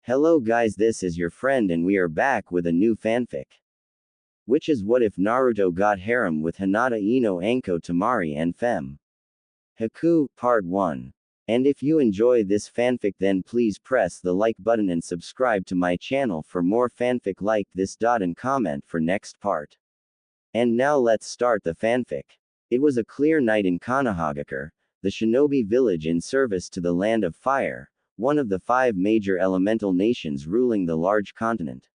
Hello guys, this is your friend and we are back with a new fanfic. Which is what if Naruto got harem with Hinata Ino Anko Temari and Fem. Haku, Part 1. And if you enjoy this fanfic then please press the like button and subscribe to my channel for more fanfic like this. And comment for next part. And now let's start the fanfic. It was a clear night in Konohagakure, the shinobi village in service to the land of fire, one of the 5 major elemental nations ruling the large continent.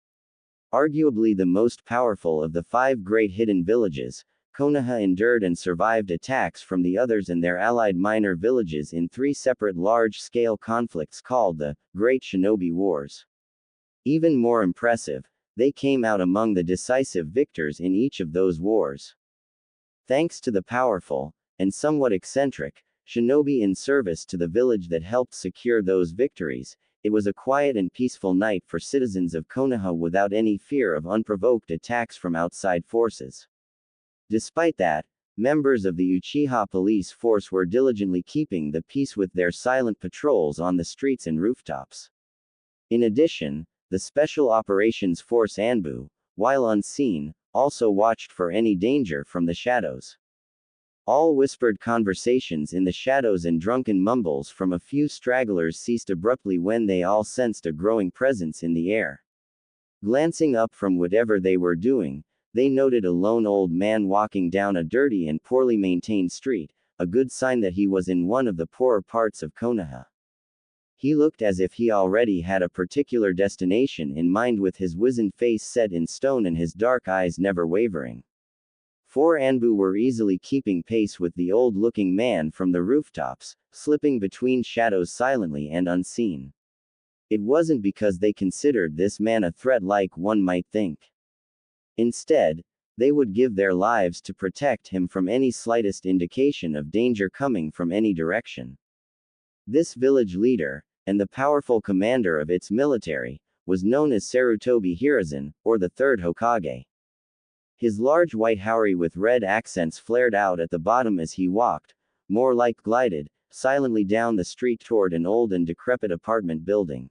Arguably the most powerful of the 5 great hidden villages, Konoha endured and survived attacks from the others and their allied minor villages in 3 separate large-scale conflicts called the Great Shinobi Wars. Even more impressive, they came out among the decisive victors in each of those wars. Thanks to the powerful, and somewhat eccentric, shinobi in service to the village that helped secure those victories, it was a quiet and peaceful night for citizens of Konoha without any fear of unprovoked attacks from outside forces. Despite that, members of the Uchiha police force were diligently keeping the peace with their silent patrols on the streets and rooftops. In addition, the Special Operations Force Anbu, while unseen, also watched for any danger from the shadows. All whispered conversations in the shadows and drunken mumbles from a few stragglers ceased abruptly when they all sensed a growing presence in the air. Glancing up from whatever they were doing, they noted a lone old man walking down a dirty and poorly maintained street, a good sign that he was in one of the poorer parts of Konoha. He looked as if he already had a particular destination in mind, with his wizened face set in stone and his dark eyes never wavering. 4 Anbu were easily keeping pace with the old-looking man from the rooftops, slipping between shadows silently and unseen. It wasn't because they considered this man a threat like one might think. Instead, they would give their lives to protect him from any slightest indication of danger coming from any direction. This village leader, and the powerful commander of its military, was known as Sarutobi Hiruzen, or the 3rd Hokage. His large white haori with red accents flared out at the bottom as he walked, more like glided, silently down the street toward an old and decrepit apartment building.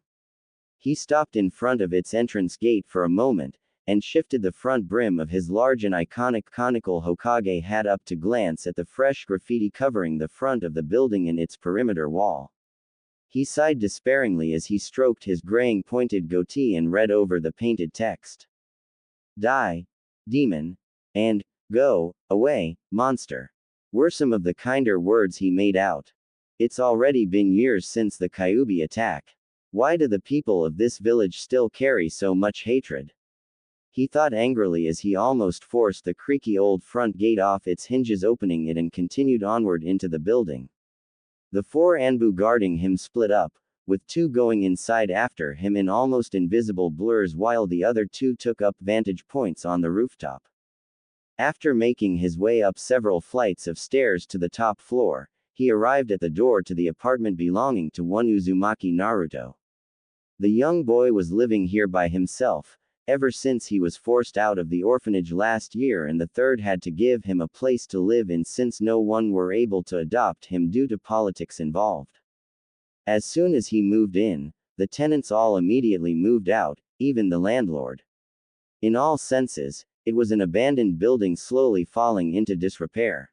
He stopped in front of its entrance gate for a moment, and shifted the front brim of his large and iconic conical Hokage hat up to glance at the fresh graffiti covering the front of the building and its perimeter wall. He sighed despairingly as he stroked his graying pointed goatee and read over the painted text. Die, demon, and go away, monster, were some of the kinder words he made out. It's already been years since the Kyuubi attack. Why do the people of this village still carry so much hatred? He thought angrily as he almost forced the creaky old front gate off its hinges, opening it, and continued onward into the building. The 4 Anbu guarding him split up, with 2 going inside after him in almost invisible blurs while the other 2 took up vantage points on the rooftop. After making his way up several flights of stairs to the top floor, he arrived at the door to the apartment belonging to one Uzumaki Naruto. The young boy was living here by himself, ever since he was forced out of the orphanage last year, and the 3rd had to give him a place to live in since no one were able to adopt him due to politics involved. As soon as he moved in, the tenants all immediately moved out, even the landlord. In all senses, it was an abandoned building slowly falling into disrepair.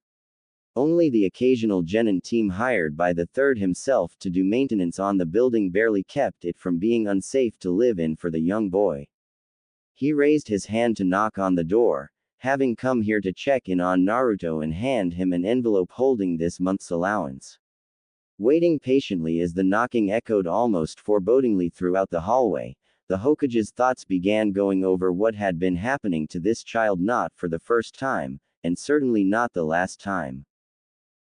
Only the occasional genin team hired by the 3rd himself to do maintenance on the building barely kept it from being unsafe to live in for the young boy. He raised his hand to knock on the door, having come here to check in on Naruto and hand him an envelope holding this month's allowance. Waiting patiently as the knocking echoed almost forebodingly throughout the hallway, the Hokage's thoughts began going over what had been happening to this child, not for the first time, and certainly not the last time.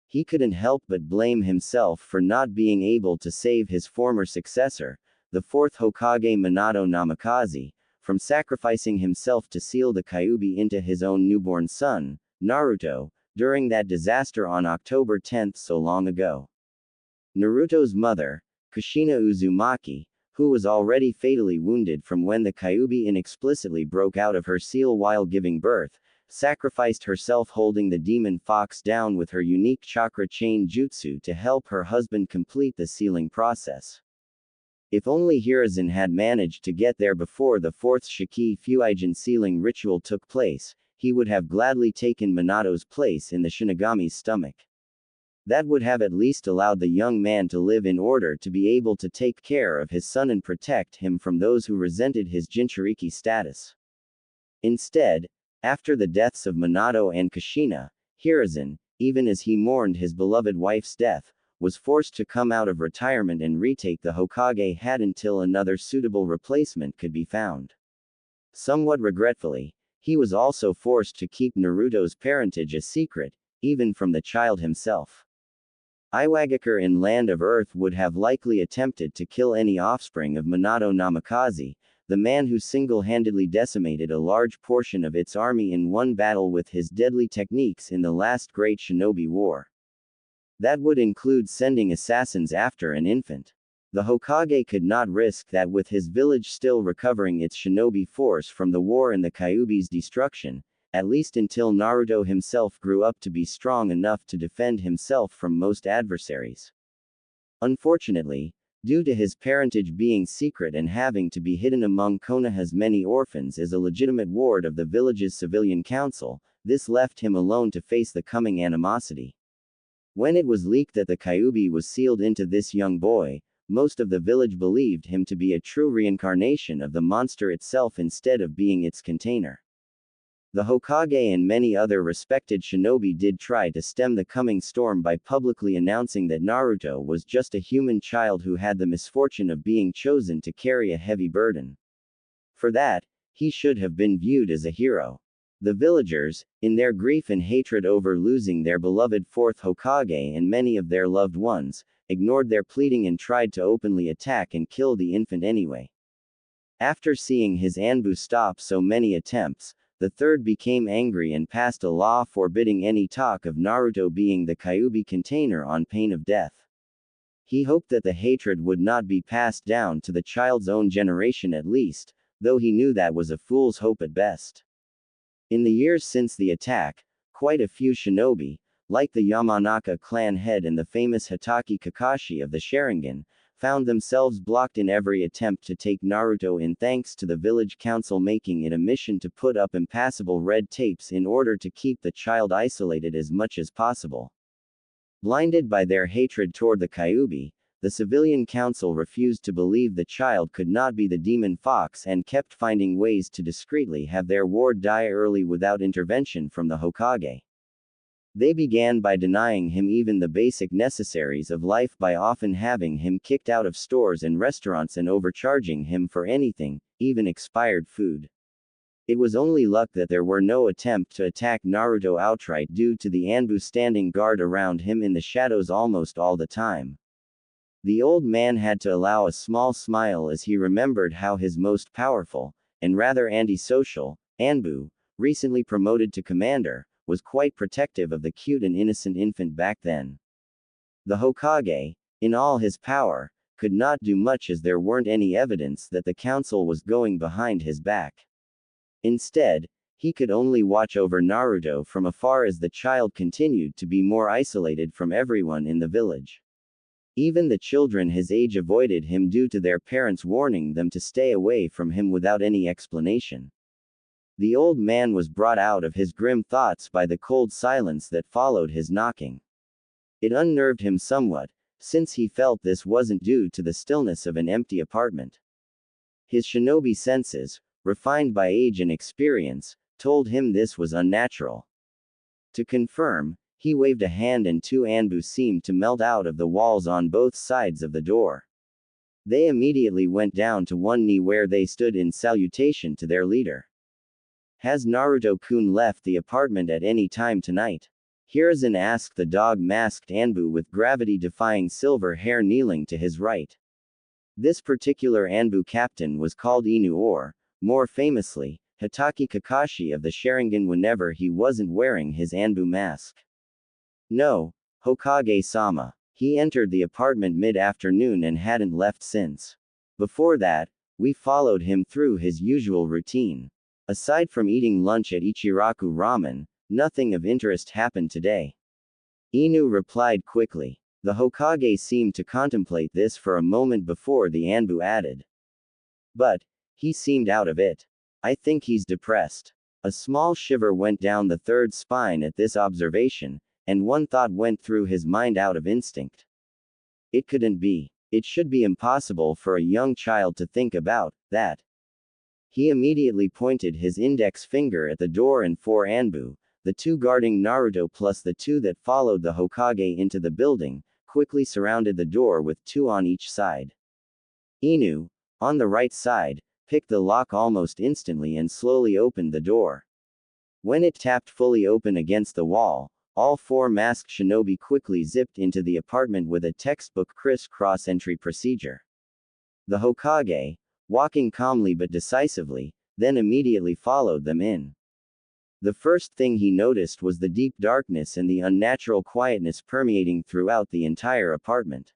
He couldn't help but blame himself for not being able to save his former successor, the 4th Hokage Minato Namikaze, from sacrificing himself to seal the Kyuubi into his own newborn son, Naruto, during that disaster on October 10 so long ago. Naruto's mother, Kushina Uzumaki, who was already fatally wounded from when the Kyuubi inexplicitly broke out of her seal while giving birth, sacrificed herself holding the demon fox down with her unique chakra chain jutsu to help her husband complete the sealing process. If only Hiruzen had managed to get there before the fourth Shiki Fuijin sealing ritual took place, he would have gladly taken Minato's place in the Shinigami's stomach. That would have at least allowed the young man to live in order to be able to take care of his son and protect him from those who resented his Jinchuriki status. Instead, after the deaths of Minato and Kushina, Hiruzen, even as he mourned his beloved wife's death, was forced to come out of retirement and retake the Hokage hat until another suitable replacement could be found. Somewhat regretfully, he was also forced to keep Naruto's parentage a secret, even from the child himself. Iwagakure in Land of Earth would have likely attempted to kill any offspring of Minato Namikaze, the man who single-handedly decimated a large portion of its army in one battle with his deadly techniques in the last Great Shinobi War. That would include sending assassins after an infant. The Hokage could not risk that with his village still recovering its shinobi force from the war and the Kyuubi's destruction, at least until Naruto himself grew up to be strong enough to defend himself from most adversaries. Unfortunately, due to his parentage being secret and having to be hidden among Konoha's many orphans as a legitimate ward of the village's civilian council, this left him alone to face the coming animosity. When it was leaked that the Kyuubi was sealed into this young boy, most of the village believed him to be a true reincarnation of the monster itself instead of being its container. The Hokage and many other respected shinobi did try to stem the coming storm by publicly announcing that Naruto was just a human child who had the misfortune of being chosen to carry a heavy burden. For that, he should have been viewed as a hero. The villagers, in their grief and hatred over losing their beloved fourth Hokage and many of their loved ones, ignored their pleading and tried to openly attack and kill the infant anyway. After seeing his Anbu stop so many attempts, the third became angry and passed a law forbidding any talk of Naruto being the Kyuubi container on pain of death. He hoped that the hatred would not be passed down to the child's own generation at least, though he knew that was a fool's hope at best. In the years since the attack, quite a few shinobi, like the Yamanaka clan head and the famous Hitaki Kakashi of the Sharingan, found themselves blocked in every attempt to take Naruto in thanks to the village council making it a mission to put up impassable red tapes in order to keep the child isolated as much as possible. Blinded by their hatred toward the Kyuubi, the civilian council refused to believe the child could not be the demon fox and kept finding ways to discreetly have their ward die early without intervention from the Hokage. They began by denying him even the basic necessaries of life by often having him kicked out of stores and restaurants and overcharging him for anything, even expired food. It was only luck that there were no attempts to attack Naruto outright due to the Anbu standing guard around him in the shadows almost all the time. The old man had to allow a small smile as he remembered how his most powerful, and rather antisocial, Anbu, recently promoted to commander, was quite protective of the cute and innocent infant back then. The Hokage, in all his power, could not do much as there weren't any evidence that the council was going behind his back. Instead, he could only watch over Naruto from afar as the child continued to be more isolated from everyone in the village. Even the children his age avoided him due to their parents warning them to stay away from him without any explanation. The old man was brought out of his grim thoughts by the cold silence that followed his knocking. It unnerved him somewhat, since he felt this wasn't due to the stillness of an empty apartment. His shinobi senses, refined by age and experience, told him this was unnatural. To confirm, he waved a hand and two Anbu seemed to melt out of the walls on both sides of the door. They immediately went down to one knee where they stood in salutation to their leader. Has Naruto-kun left the apartment at any time tonight? Hiruzen asked the dog-masked Anbu with gravity-defying silver hair kneeling to his right. This particular Anbu captain was called Inu or, more famously, Hitaki Kakashi of the Sharingan whenever he wasn't wearing his Anbu mask. No, Hokage-sama. He entered the apartment mid-afternoon and hadn't left since. Before that, we followed him through his usual routine. Aside from eating lunch at Ichiraku Ramen, nothing of interest happened today. Inu replied quickly. The Hokage seemed to contemplate this for a moment before the Anbu added. But, he seemed out of it. I think he's depressed. A small shiver went down the third spine at this observation, and one thought went through his mind out of instinct. It couldn't be. It should be impossible for a young child to think about that. He immediately pointed his index finger at the door, and 4 Anbu, the 2 guarding Naruto plus the 2 that followed the Hokage into the building, quickly surrounded the door with 2 on each side. Inu, on the right side, picked the lock almost instantly and slowly opened the door. When it tapped fully open against the wall, all 4 masked shinobi quickly zipped into the apartment with a textbook criss-cross entry procedure. The Hokage, walking calmly but decisively, then immediately followed them in. The first thing he noticed was the deep darkness and the unnatural quietness permeating throughout the entire apartment.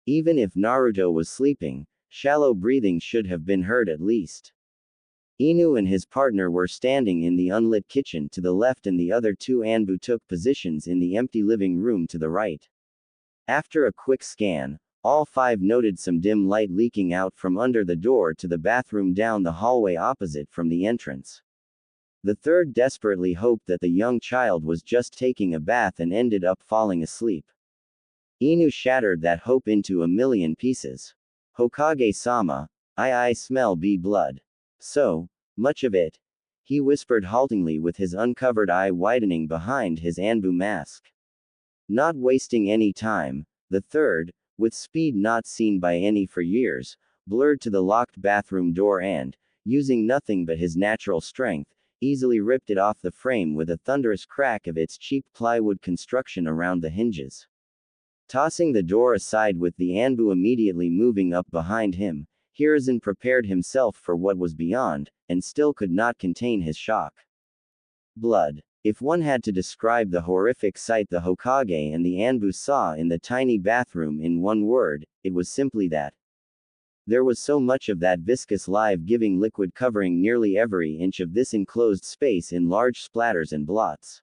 Even if Naruto was sleeping, shallow breathing should have been heard at least. Inu and his partner were standing in the unlit kitchen to the left, and the other 2 Anbu took positions in the empty living room to the right. After a quick scan, all 5 noted some dim light leaking out from under the door to the bathroom down the hallway opposite from the entrance. The third desperately hoped that the young child was just taking a bath and ended up falling asleep. Inu shattered that hope into a million pieces. Hokage-sama, I smell blood. So, much of it, he whispered haltingly with his uncovered eye widening behind his Anbu mask. Not wasting any time, the third, with speed not seen by any for years, blurred to the locked bathroom door and, using nothing but his natural strength, easily ripped it off the frame with a thunderous crack of its cheap plywood construction around the hinges. Tossing the door aside with the Anbu immediately moving up behind him, Hiruzen prepared himself for what was beyond, and still could not contain his shock. Blood. If one had to describe the horrific sight the Hokage and the Anbu saw in the tiny bathroom in one word, it was simply that. There was so much of that viscous life-giving liquid covering nearly every inch of this enclosed space in large splatters and blots.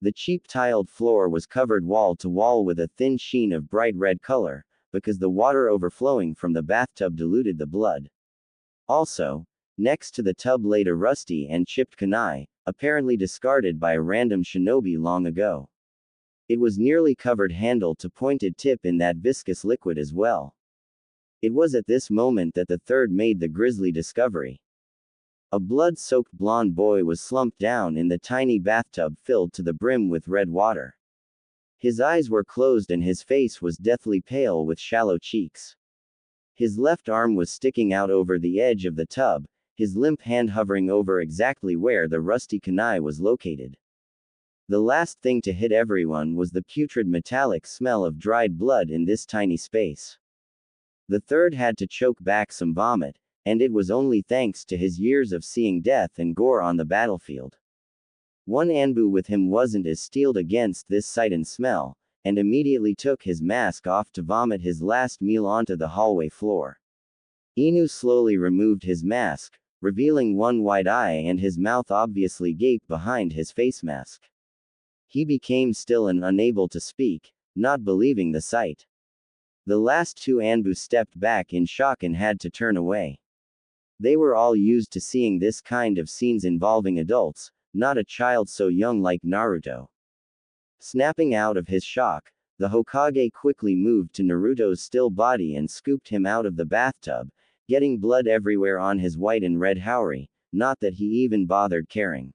The cheap tiled floor was covered wall to wall with a thin sheen of bright red color, because the water overflowing from the bathtub diluted the blood. Also, next to the tub laid a rusty and chipped kunai, apparently discarded by a random shinobi long ago. It was nearly covered handle to pointed tip in that viscous liquid as well. It was at this moment that the third made the grisly discovery. A blood-soaked blonde boy was slumped down in the tiny bathtub filled to the brim with red water. His eyes were closed and his face was deathly pale with shallow cheeks. His left arm was sticking out over the edge of the tub, his limp hand hovering over exactly where the rusty kunai was located. The last thing to hit everyone was the putrid metallic smell of dried blood in this tiny space. The third had to choke back some vomit, and it was only thanks to his years of seeing death and gore on the battlefield. One Anbu with him wasn't as steeled against this sight and smell, and immediately took his mask off to vomit his last meal onto the hallway floor. Inu slowly removed his mask, revealing one wide eye and his mouth obviously gaped behind his face mask. He became still and unable to speak, not believing the sight. The last 2 Anbu stepped back in shock and had to turn away. They were all used to seeing this kind of scenes involving adults, not a child so young like Naruto. Snapping out of his shock, the Hokage quickly moved to Naruto's still body and scooped him out of the bathtub, getting blood everywhere on his white and red haori, not that he even bothered caring.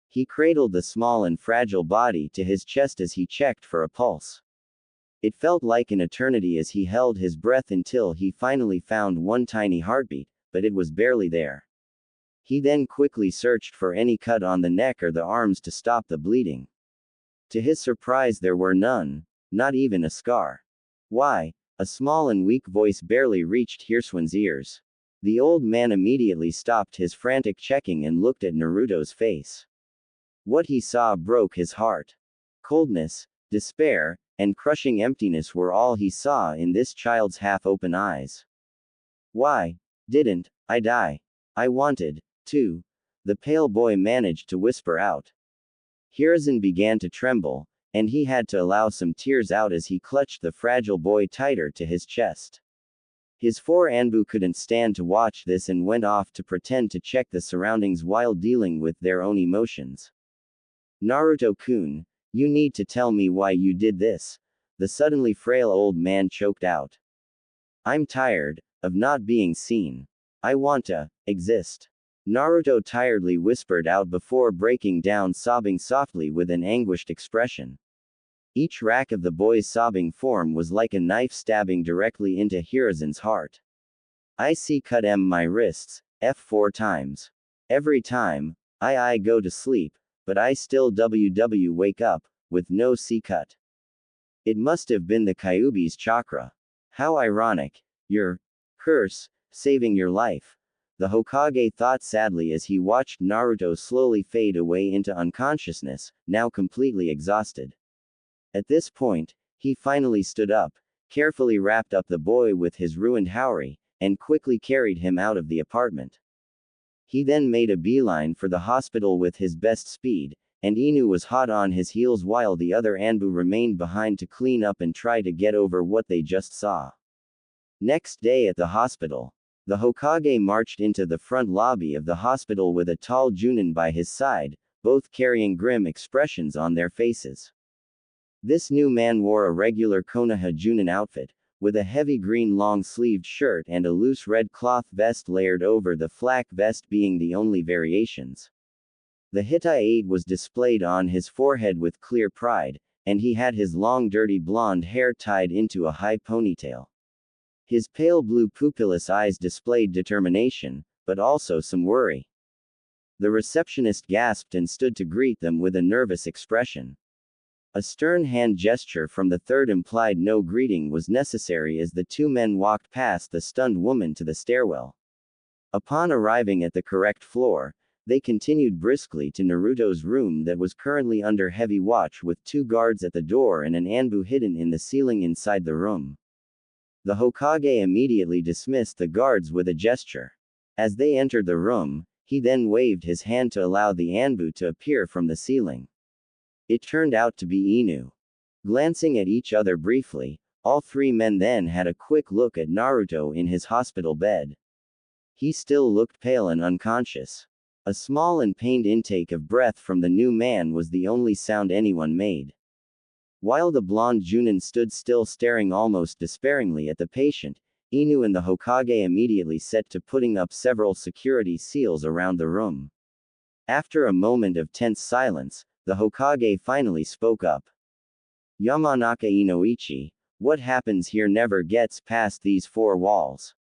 He cradled the small and fragile body to his chest as he checked for a pulse. It felt like an eternity as he held his breath until he finally found one tiny heartbeat, but it was barely there. He then quickly searched for any cut on the neck or the arms to stop the bleeding. To his surprise there were none, not even a scar. Why? A small and weak voice barely reached Hirsuan's ears. The old man immediately stopped his frantic checking and looked at Naruto's face. What he saw broke his heart. Coldness, despair, and crushing emptiness were all he saw in this child's half-open eyes. Why didn't I die? I wanted to. The pale boy managed to whisper out. Hiruzen began to tremble, and he had to allow some tears out as he clutched the fragile boy tighter to his chest. His four Anbu couldn't stand to watch this and went off to pretend to check the surroundings while dealing with their own emotions. Naruto-kun, you need to tell me why you did this, the suddenly frail old man choked out. I'm tired of not being seen. I want to exist. Naruto tiredly whispered out before breaking down, sobbing softly with an anguished expression. Each rack of the boy's sobbing form was like a knife stabbing directly into Hiruzen's heart. I see cut my wrists, F4 times. Every time, I go to sleep, but I still wake up, with no C cut. It must have been the Kyuubi's chakra. How ironic. Your curse, saving your life. The Hokage thought sadly as he watched Naruto slowly fade away into unconsciousness, now completely exhausted. At this point, he finally stood up, carefully wrapped up the boy with his ruined haori, and quickly carried him out of the apartment. He then made a beeline for the hospital with his best speed, and Inu was hot on his heels while the other Anbu remained behind to clean up and try to get over what they just saw. Next day at the hospital, the Hokage marched into the front lobby of the hospital with a tall Junin by his side, both carrying grim expressions on their faces. This new man wore a regular Konoha Junin outfit, with a heavy green long-sleeved shirt and a loose red cloth vest layered over the flak vest being the only variations. The Hittite was displayed on his forehead with clear pride, and he had his long dirty blonde hair tied into a high ponytail. His pale blue pupilless eyes displayed determination, but also some worry. The receptionist gasped and stood to greet them with a nervous expression. A stern hand gesture from the third implied no greeting was necessary as the two men walked past the stunned woman to the stairwell. Upon arriving at the correct floor, they continued briskly to Naruto's room that was currently under heavy watch with two guards at the door and an Anbu hidden in the ceiling inside the room. The Hokage immediately dismissed the guards with a gesture. As they entered the room, he then waved his hand to allow the Anbu to appear from the ceiling. It turned out to be Inu. Glancing at each other briefly, all three men then had a quick look at Naruto in his hospital bed. He still looked pale and unconscious. A small and pained intake of breath from the new man was the only sound anyone made. While the blonde Junin stood still staring almost despairingly at the patient, Inu and the Hokage immediately set to putting up several security seals around the room. After a moment of tense silence, the Hokage finally spoke up. Yamanaka Inoichi, what happens here never gets past these four walls.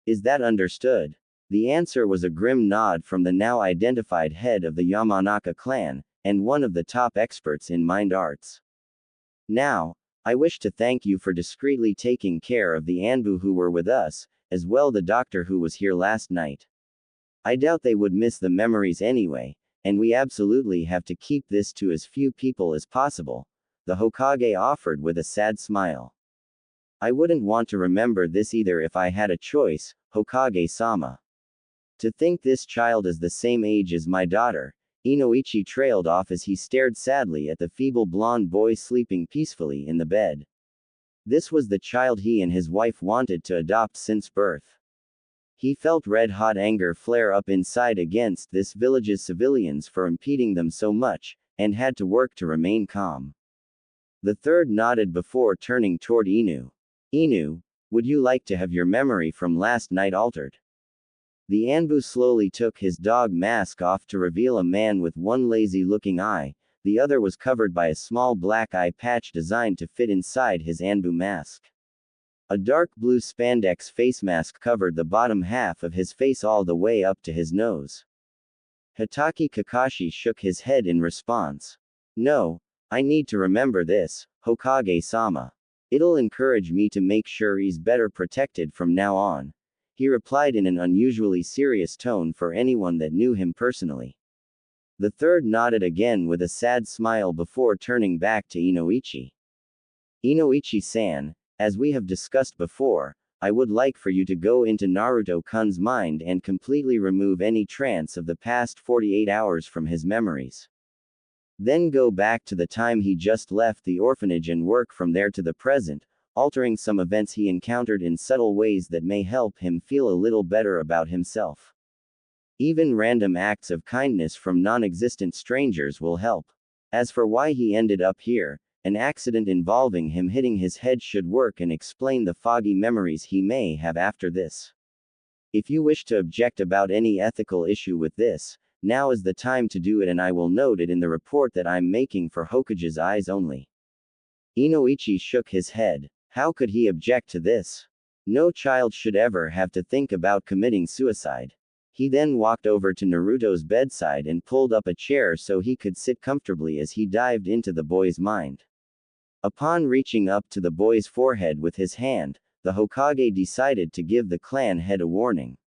Is that understood? The answer was a grim nod from the now identified head of the Yamanaka clan, and one of the top experts in mind arts. Now, I wish to thank you for discreetly taking care of the Anbu who were with us, as well the doctor who was here last night. I doubt they would miss the memories anyway, and we absolutely have to keep this to as few people as possible, the Hokage offered with a sad smile. I wouldn't want to remember this either if I had a choice, Hokage-sama. To think this child is the same age as my daughter. Inoichi trailed off as he stared sadly at the feeble blonde boy sleeping peacefully in the bed. This was the child he and his wife wanted to adopt since birth. He felt red-hot anger flare up inside against this village's civilians for impeding them so much, and had to work to remain calm. The third nodded before turning toward Inu. Inu, would you like to have your memory from last night altered? The Anbu slowly took his dog mask off to reveal a man with one lazy-looking eye, the other was covered by a small black eye patch designed to fit inside his Anbu mask. A dark blue spandex face mask covered the bottom half of his face all the way up to his nose. Hitaki Kakashi shook his head in response. No, I need to remember this, Hokage-sama. It'll encourage me to make sure he's better protected from now on, he replied in an unusually serious tone for anyone that knew him personally. The third nodded again with a sad smile before turning back to Inoichi. Inoichi-san, as we have discussed before, I would like for you to go into Naruto-kun's mind and completely remove any trance of the past 48 hours from his memories. Then go back to the time he just left the orphanage and work from there to the present, altering some events he encountered in subtle ways that may help him feel a little better about himself. Even random acts of kindness from non-existent strangers will help. As for why he ended up here, an accident involving him hitting his head should work and explain the foggy memories he may have after this. If you wish to object about any ethical issue with this, now is the time to do it, and I will note it in the report that I'm making for Hokage's eyes only. Inoichi shook his head. How could he object to this? No child should ever have to think about committing suicide. He then walked over to Naruto's bedside and pulled up a chair so he could sit comfortably as he dived into the boy's mind. Upon reaching up to the boy's forehead with his hand, the Hokage decided to give the clan head a warning.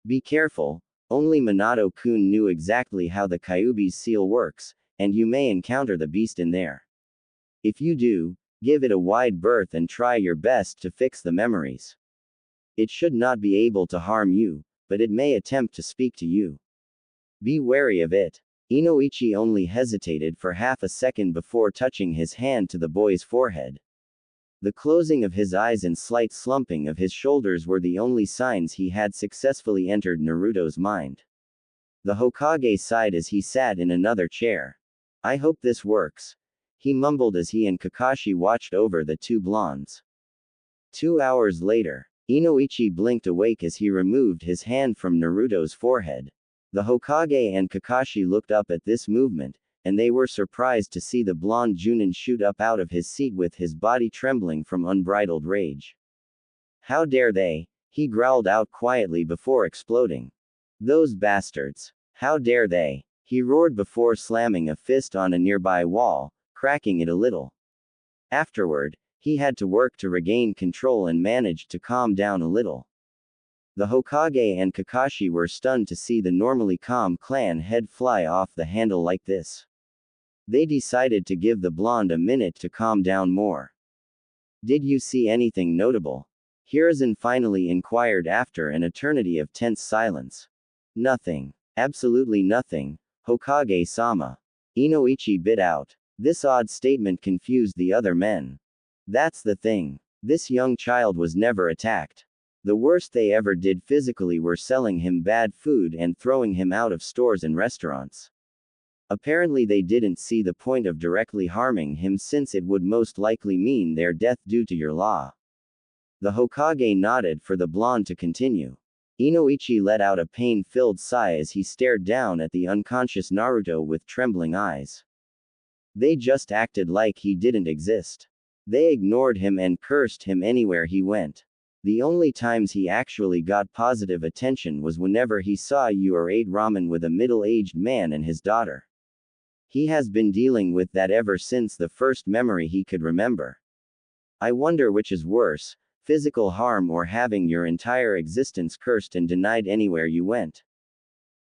Be careful, only Minato-kun knew exactly how the Kyuubi's seal works, and you may encounter the beast in there. If you do, give it a wide berth and try your best to fix the memories. It should not be able to harm you, but it may attempt to speak to you. Be wary of it. Inoichi only hesitated for half a second before touching his hand to the boy's forehead. The closing of his eyes and slight slumping of his shoulders were the only signs he had successfully entered Naruto's mind. The Hokage sighed as he sat in another chair. I hope this works, he mumbled as he and Kakashi watched over the two blondes. 2 hours later, Inoichi blinked awake as he removed his hand from Naruto's forehead. The Hokage and Kakashi looked up at this movement, and they were surprised to see the blonde Junin shoot up out of his seat with his body trembling from unbridled rage. How dare they? He growled out quietly before exploding. Those bastards! How dare they? He roared before slamming a fist on a nearby wall, cracking it a little. Afterward, he had to work to regain control and managed to calm down a little. The Hokage and Kakashi were stunned to see the normally calm clan head fly off the handle like this. They decided to give the blonde a minute to calm down more. Did you see anything notable? Hiruzen finally inquired after an eternity of tense silence. Nothing. Absolutely nothing, Hokage-sama. Inoichi bit out. This odd statement confused the other men. That's the thing. This young child was never attacked. The worst they ever did physically were selling him bad food and throwing him out of stores and restaurants. Apparently they didn't see the point of directly harming him since it would most likely mean their death due to your law. The Hokage nodded for the blonde to continue. Inoichi let out a pain-filled sigh as he stared down at the unconscious Naruto with trembling eyes. They just acted like he didn't exist. They ignored him and cursed him anywhere he went. The only times he actually got positive attention was whenever he saw you or ate ramen with a middle-aged man and his daughter. He has been dealing with that ever since the first memory he could remember. I wonder which is worse, physical harm or having your entire existence cursed and denied anywhere you went.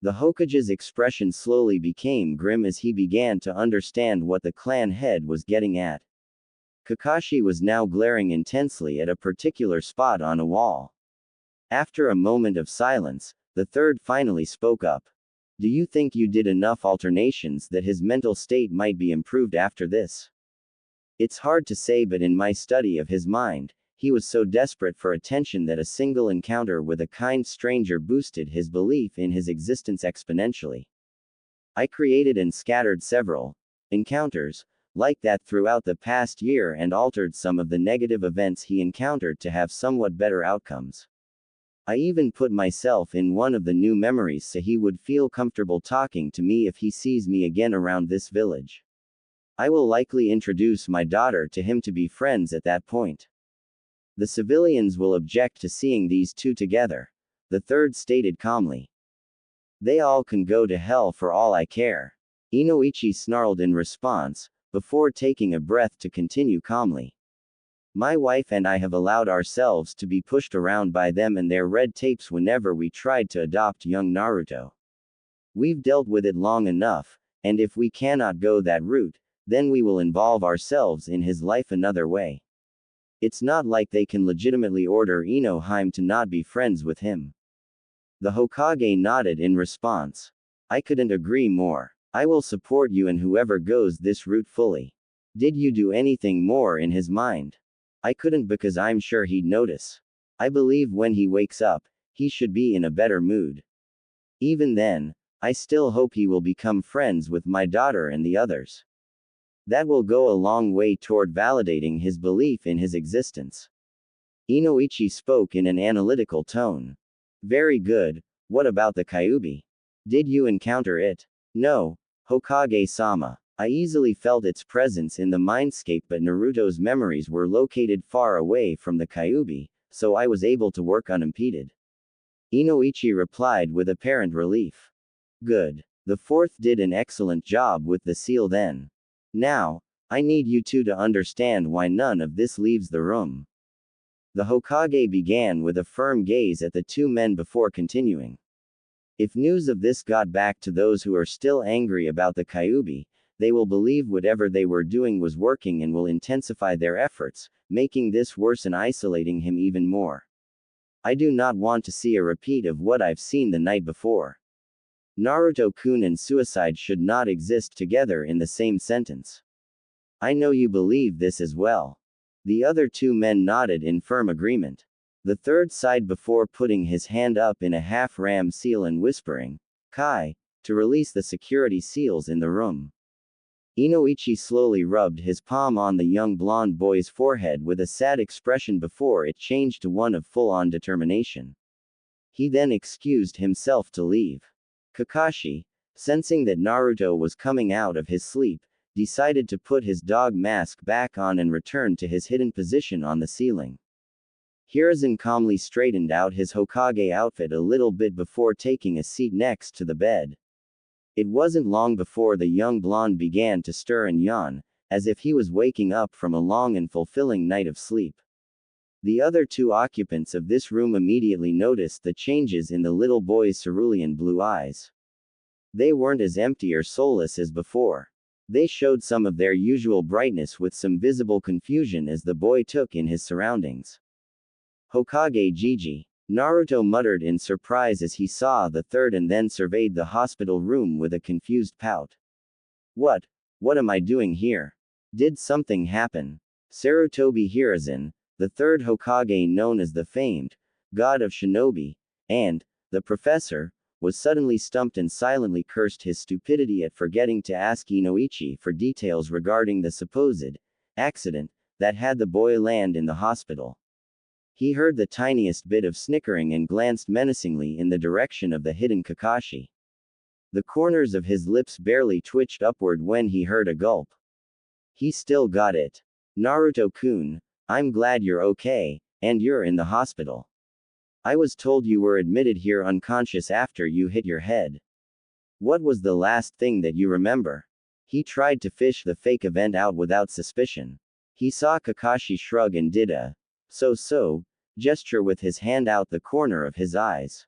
The Hokage's expression slowly became grim as he began to understand what the clan head was getting at. Kakashi was now glaring intensely at a particular spot on a wall. After a moment of silence, the third finally spoke up. Do you think you did enough alternations that his mental state might be improved after this? It's hard to say, but in my study of his mind, he was so desperate for attention that a single encounter with a kind stranger boosted his belief in his existence exponentially. I created and scattered several encounters like that throughout the past year and altered some of the negative events he encountered to have somewhat better outcomes. I even put myself in one of the new memories so he would feel comfortable talking to me if he sees me again around this village. I will likely introduce my daughter to him to be friends at that point. The civilians will object to seeing these two together, the third stated calmly. They all can go to hell for all I care. Inoichi snarled in response, before taking a breath to continue calmly. My wife and I have allowed ourselves to be pushed around by them and their red tapes whenever we tried to adopt young Naruto. We've dealt with it long enough, and if we cannot go that route, then we will involve ourselves in his life another way. It's not like they can legitimately order Inohime to not be friends with him. The Hokage nodded in response. I couldn't agree more. I will support you and whoever goes this route fully. Did you do anything more in his mind? I couldn't because I'm sure he'd notice. I believe when he wakes up, he should be in a better mood. Even then, I still hope he will become friends with my daughter and the others. That will go a long way toward validating his belief in his existence. Inoichi spoke in an analytical tone. Very good, what about the Kyuubi? Did you encounter it? No, Hokage-sama. I easily felt its presence in the mindscape, but Naruto's memories were located far away from the Kyuubi, so I was able to work unimpeded. Inoichi replied with apparent relief. Good. The fourth did an excellent job with the seal then. Now, I need you two to understand why none of this leaves the room. The Hokage began with a firm gaze at the two men before continuing. If news of this got back to those who are still angry about the Kyuubi, they will believe whatever they were doing was working and will intensify their efforts, making this worse and isolating him even more. I do not want to see a repeat of what I've seen the night before. Naruto-kun and suicide should not exist together in the same sentence. I know you believe this as well. The other two men nodded in firm agreement. The third sighed before putting his hand up in a half-ram seal and whispering, "Kai," to release the security seals in the room. Inoichi slowly rubbed his palm on the young blonde boy's forehead with a sad expression before it changed to one of full-on determination. He then excused himself to leave. Kakashi, sensing that Naruto was coming out of his sleep, decided to put his dog mask back on and return to his hidden position on the ceiling. Hiruzen calmly straightened out his Hokage outfit a little bit before taking a seat next to the bed. It wasn't long before the young blonde began to stir and yawn, as if he was waking up from a long and fulfilling night of sleep. The other two occupants of this room immediately noticed the changes in the little boy's cerulean blue eyes. They weren't as empty or soulless as before. They showed some of their usual brightness with some visible confusion as the boy took in his surroundings. Hokage Gigi. Naruto muttered in surprise as he saw the third and then surveyed the hospital room with a confused pout. What am I doing here? Did something happen? Sarutobi Hiruzen, the third Hokage known as the famed god of shinobi, and the professor, was suddenly stumped and silently cursed his stupidity at forgetting to ask Inoichi for details regarding the supposed accident that had the boy land in the hospital. He heard the tiniest bit of snickering and glanced menacingly in the direction of the hidden Kakashi. The corners of his lips barely twitched upward when he heard a gulp. He still got it. Naruto-kun, I'm glad you're okay, and you're in the hospital. I was told you were admitted here unconscious after you hit your head. What was the last thing that you remember? He tried to fish the fake event out without suspicion. He saw Kakashi shrug and did a so gesture with his hand out the corner of his eyes.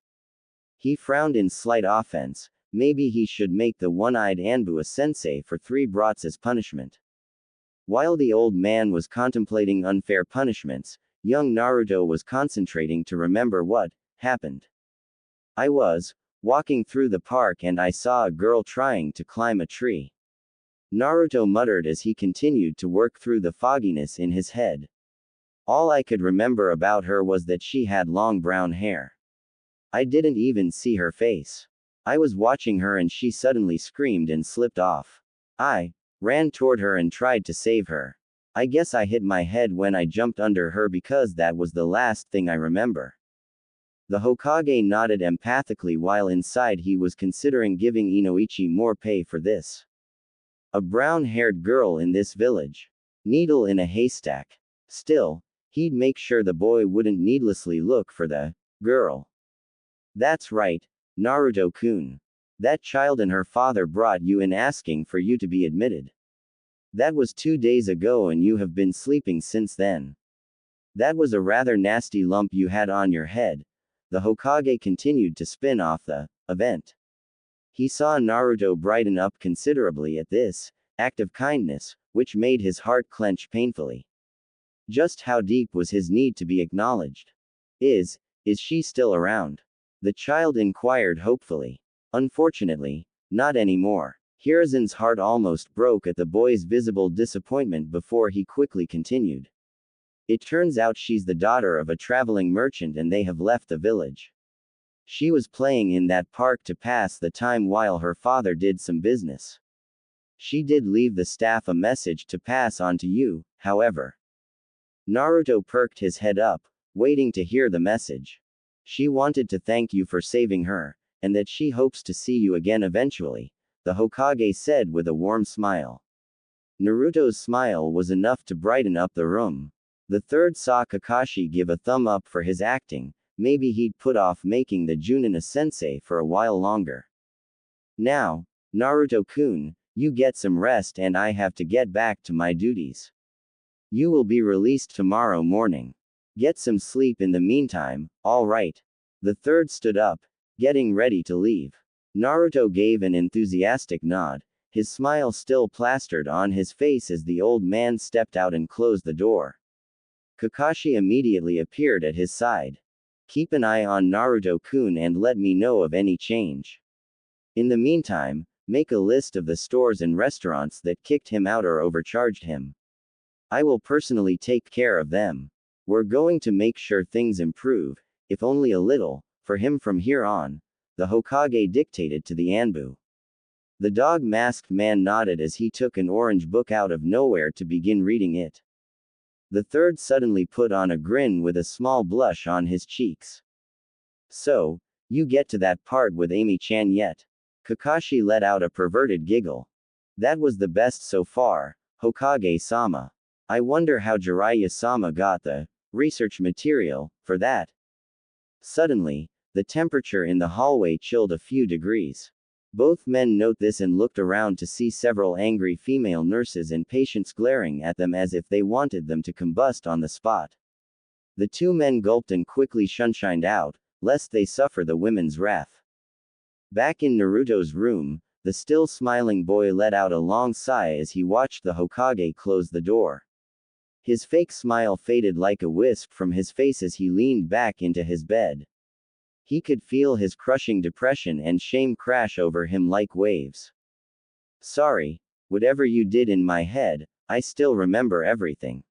He frowned in slight offense. Maybe he should make the one-eyed Anbu a sensei for 3 brats as punishment. While the old man was contemplating unfair punishments, young Naruto was concentrating to remember what happened. I was walking through the park and I saw a girl trying to climb a tree. Naruto muttered as he continued to work through the fogginess in his head. All I could remember about her was that she had long brown hair. I didn't even see her face. I was watching her and she suddenly screamed and slipped off. I ran toward her and tried to save her. I guess I hit my head when I jumped under her because that was the last thing I remember. The Hokage nodded empathically while inside he was considering giving Inoichi more pay for this. A brown-haired girl in this village. Needle in a haystack. Still, he'd make sure the boy wouldn't needlessly look for the girl. That's right, Naruto-kun. That child and her father brought you in asking for you to be admitted. That was 2 days ago and you have been sleeping since then. That was a rather nasty lump you had on your head. The Hokage continued to spin off the event. He saw Naruto brighten up considerably at this act of kindness, which made his heart clench painfully. Just how deep was his need to be acknowledged? Is she still around? The child inquired hopefully. Unfortunately, not anymore. Hiruzen's heart almost broke at the boy's visible disappointment before he quickly continued. It turns out she's the daughter of a traveling merchant and they have left the village. She was playing in that park to pass the time while her father did some business. She did leave the staff a message to pass on to you, however. Naruto perked his head up, waiting to hear the message. She wanted to thank you for saving her, and that she hopes to see you again eventually, the Hokage said with a warm smile. Naruto's smile was enough to brighten up the room. The third saw Kakashi give a thumb up for his acting. Maybe he'd put off making the Junin a sensei for a while longer. Now, Naruto-kun, you get some rest and I have to get back to my duties. You will be released tomorrow morning. Get some sleep in the meantime, all right. The third stood up, getting ready to leave. Naruto gave an enthusiastic nod, his smile still plastered on his face as the old man stepped out and closed the door. Kakashi immediately appeared at his side. Keep an eye on Naruto-kun and let me know of any change. In the meantime, make a list of the stores and restaurants that kicked him out or overcharged him. I will personally take care of them. We're going to make sure things improve, if only a little, for him from here on, the Hokage dictated to the Anbu. The dog-masked man nodded as he took an orange book out of nowhere to begin reading it. The third suddenly put on a grin with a small blush on his cheeks. So, you get to that part with Amy-chan yet? Kakashi let out a perverted giggle. That was the best so far, Hokage-sama. I wonder how Jiraiya-sama got the research material for that. Suddenly, the temperature in the hallway chilled a few degrees. Both men note this and looked around to see several angry female nurses and patients glaring at them as if they wanted them to combust on the spot. The two men gulped and quickly shunshined out, lest they suffer the women's wrath. Back in Naruto's room, the still smiling boy let out a long sigh as he watched the Hokage close the door. His fake smile faded like a wisp from his face as he leaned back into his bed. He could feel his crushing depression and shame crash over him like waves. Sorry, whatever you did in my head, I still remember everything.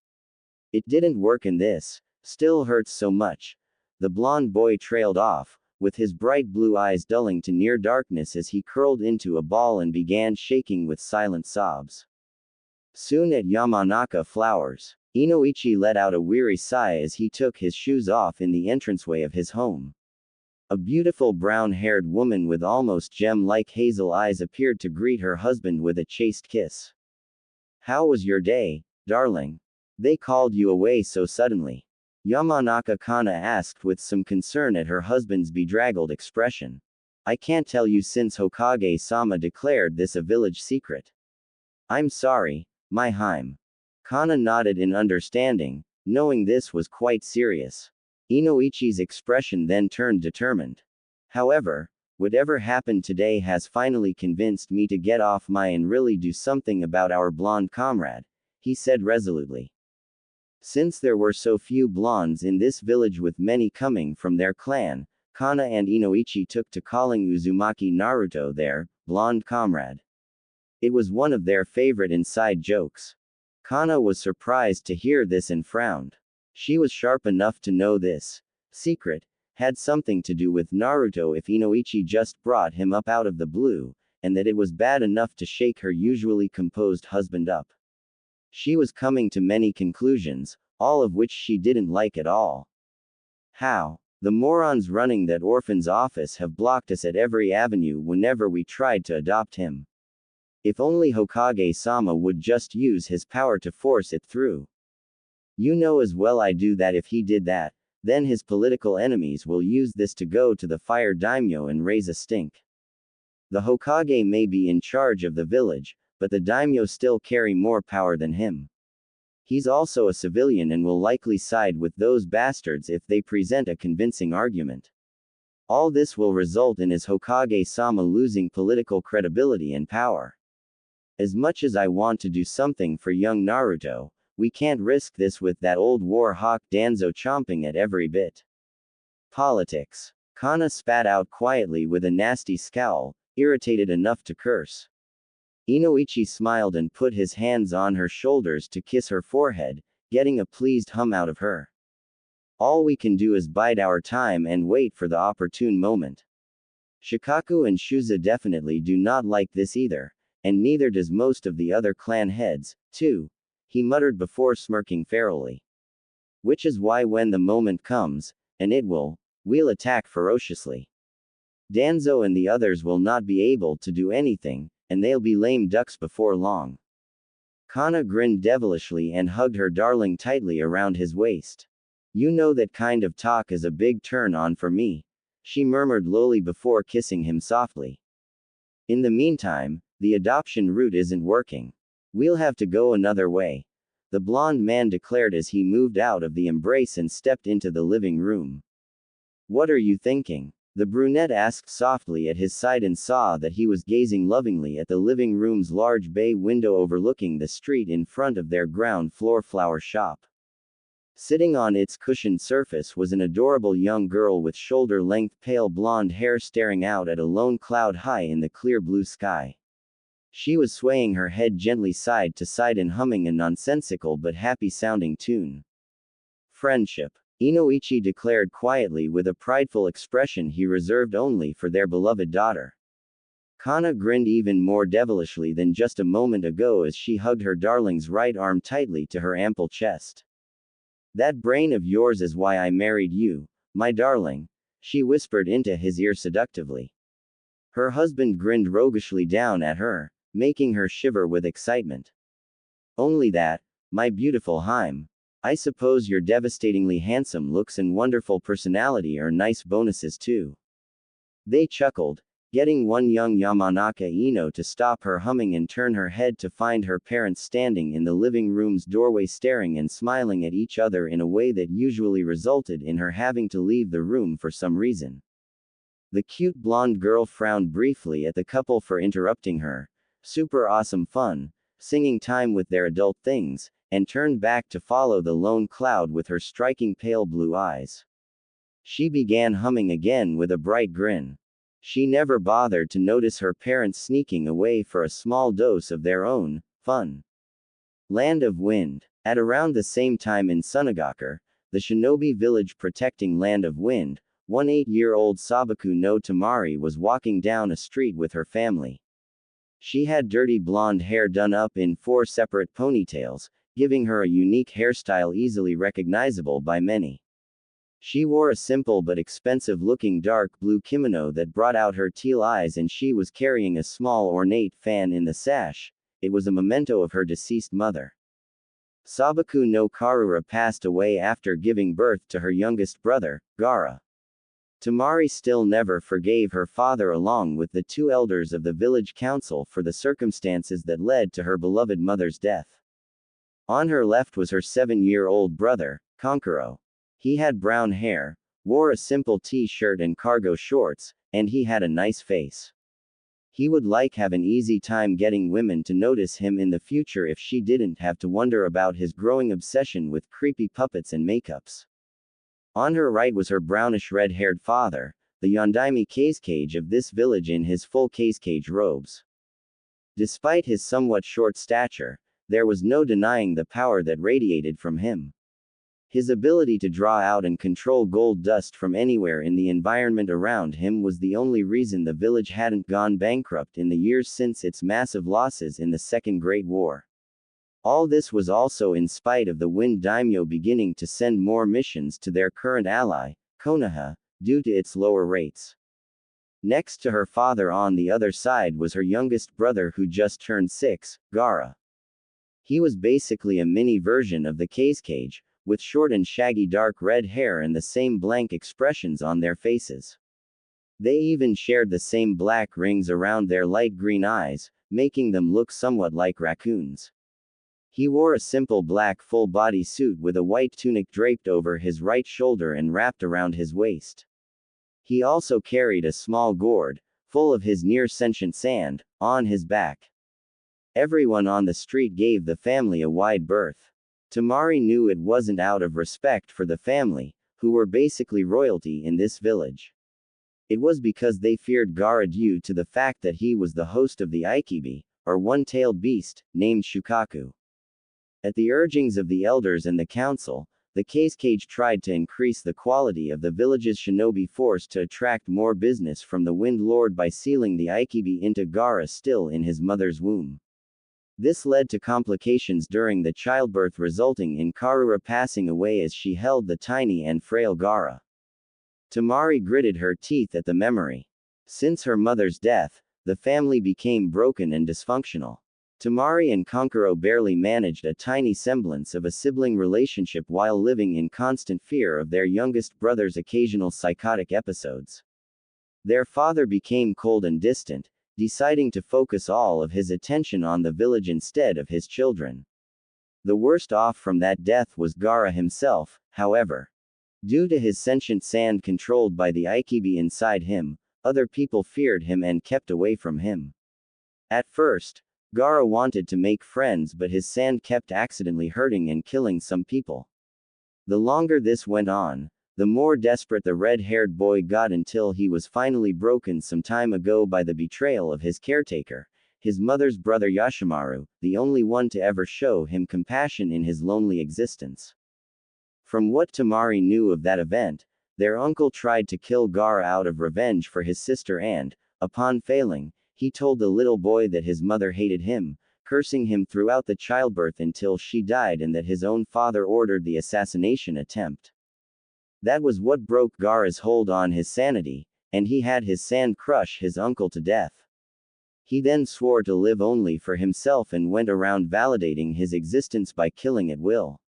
It didn't work and this still hurts so much. The blonde boy trailed off, with his bright blue eyes dulling to near darkness as he curled into a ball and began shaking with silent sobs. Soon at Yamanaka Flowers, Inoichi let out a weary sigh as he took his shoes off in the entranceway of his home. A beautiful brown-haired woman with almost gem-like hazel eyes appeared to greet her husband with a chaste kiss. How was your day, darling? They called you away so suddenly. Yamanaka Kana asked with some concern at her husband's bedraggled expression. I can't tell you since Hokage-sama declared this a village secret. I'm sorry, my Haim. Kana nodded in understanding, knowing this was quite serious. Inoichi's expression then turned determined. However, whatever happened today has finally convinced me to get off my and really do something about our blonde comrade, he said resolutely. Since there were so few blondes in this village with many coming from their clan, Kana and Inoichi took to calling Uzumaki Naruto their blonde comrade. It was one of their favorite inside jokes. Kana was surprised to hear this and frowned. She was sharp enough to know this secret had something to do with Naruto if Inoichi just brought him up out of the blue, and that it was bad enough to shake her usually composed husband up. She was coming to many conclusions, all of which she didn't like at all. How? The morons running that orphan's office have blocked us at every avenue whenever we tried to adopt him. If only Hokage-sama would just use his power to force it through. You know as well I do that if he did that, then his political enemies will use this to go to the fire daimyo and raise a stink. The Hokage may be in charge of the village, but the daimyo still carry more power than him. He's also a civilian and will likely side with those bastards if they present a convincing argument. All this will result in his Hokage-sama losing political credibility and power. As much as I want to do something for young Naruto, we can't risk this with that old war hawk Danzo chomping at every bit. Politics. Kana spat out quietly with a nasty scowl, irritated enough to curse. Inoichi smiled and put his hands on her shoulders to kiss her forehead, getting a pleased hum out of her. All we can do is bide our time and wait for the opportune moment. Shikaku and Shuza definitely do not like this either, and neither does most of the other clan heads, too, he muttered before smirking ferally. Which is why when the moment comes, and it will, we'll attack ferociously. Danzo and the others will not be able to do anything, and they'll be lame ducks before long. Kana grinned devilishly and hugged her darling tightly around his waist. You know that kind of talk is a big turn on for me, she murmured lowly before kissing him softly. In the meantime, the adoption route isn't working. We'll have to go another way, the blonde man declared as he moved out of the embrace and stepped into the living room. What are you thinking? The brunette asked softly at his side and saw that he was gazing lovingly at the living room's large bay window overlooking the street in front of their ground floor flower shop. Sitting on its cushioned surface was an adorable young girl with shoulder-length pale blonde hair staring out at a lone cloud high in the clear blue sky. She was swaying her head gently side to side and humming a nonsensical but happy-sounding tune. Friendship, Inoichi declared quietly with a prideful expression he reserved only for their beloved daughter. Kana grinned even more devilishly than just a moment ago as she hugged her darling's right arm tightly to her ample chest. That brain of yours is why I married you, my darling, she whispered into his ear seductively. Her husband grinned roguishly down at her, making her shiver with excitement. Only that, my beautiful Haim. I suppose your devastatingly handsome looks and wonderful personality are nice bonuses too. They chuckled, getting one young Yamanaka Ino to stop her humming and turn her head to find her parents standing in the living room's doorway staring and smiling at each other in a way that usually resulted in her having to leave the room for some reason. The cute blonde girl frowned briefly at the couple for interrupting her, super awesome fun, singing time with their adult things, and turned back to follow the lone cloud with her striking pale blue eyes. She began humming again with a bright grin. She never bothered to notice her parents sneaking away for a small dose of their own fun. Land of Wind. At around the same time in Sunagakur, the shinobi village protecting Land of Wind, one 8-year-old Sabaku no Temari was walking down a street with her family. She had dirty blonde hair done up in 4 separate ponytails, giving her a unique hairstyle easily recognizable by many. She wore a simple but expensive-looking dark blue kimono that brought out her teal eyes and she was carrying a small ornate fan in the sash. It was a memento of her deceased mother. Sabaku no Karura passed away after giving birth to her youngest brother, Gara. Temari still never forgave her father along with the 2 elders of the village council for the circumstances that led to her beloved mother's death. On her left was her 7-year-old brother, Konkuro. He had brown hair, wore a simple t-shirt and cargo shorts, and he had a nice face. He would have an easy time getting women to notice him in the future if she didn't have to wonder about his growing obsession with creepy puppets and makeups. On her right was her brownish red-haired father, the Yondaime Kazekage of this village in his full Kazekage robes. Despite his somewhat short stature, there was no denying the power that radiated from him. His ability to draw out and control gold dust from anywhere in the environment around him was the only reason the village hadn't gone bankrupt in the years since its massive losses in the Second Great War. All this was also in spite of the Wind Daimyo beginning to send more missions to their current ally, Konoha, due to its lower rates. Next to her father on the other side was her youngest brother who just turned 6, Gara. He was basically a mini version of the Kazekage, with short and shaggy dark red hair and the same blank expressions on their faces. They even shared the same black rings around their light green eyes, making them look somewhat like raccoons. He wore a simple black full-body suit with a white tunic draped over his right shoulder and wrapped around his waist. He also carried a small gourd, full of his near-sentient sand, on his back. Everyone on the street gave the family a wide berth. Temari knew it wasn't out of respect for the family, who were basically royalty in this village. It was because they feared Gara due to the fact that he was the host of the Aikibi, or one-tailed beast, named Shukaku. At the urgings of the elders and the council, the Cage tried to increase the quality of the village's shinobi force to attract more business from the Wind Lord by sealing the Ikibi into Gaara still in his mother's womb. This led to complications during the childbirth, resulting in Karura passing away as she held the tiny and frail Gaara. Temari gritted her teeth at the memory. Since her mother's death, the family became broken and dysfunctional. Temari and Kankuro barely managed a tiny semblance of a sibling relationship while living in constant fear of their youngest brother's occasional psychotic episodes. Their father became cold and distant, deciding to focus all of his attention on the village instead of his children. The worst off from that death was Gaara himself, however. Due to his sentient sand controlled by the Ikibi inside him, other people feared him and kept away from him. At first, Gaara wanted to make friends, but his sand kept accidentally hurting and killing some people. The longer this went on, the more desperate the red-haired boy got until he was finally broken some time ago by the betrayal of his caretaker, his mother's brother Yashimaru, the only one to ever show him compassion in his lonely existence. From what Temari knew of that event, their uncle tried to kill Gaara out of revenge for his sister and, upon failing, he told the little boy that his mother hated him, cursing him throughout the childbirth until she died, and that his own father ordered the assassination attempt. That was what broke Gaara's hold on his sanity, and he had his sand crush his uncle to death. He then swore to live only for himself and went around validating his existence by killing at will.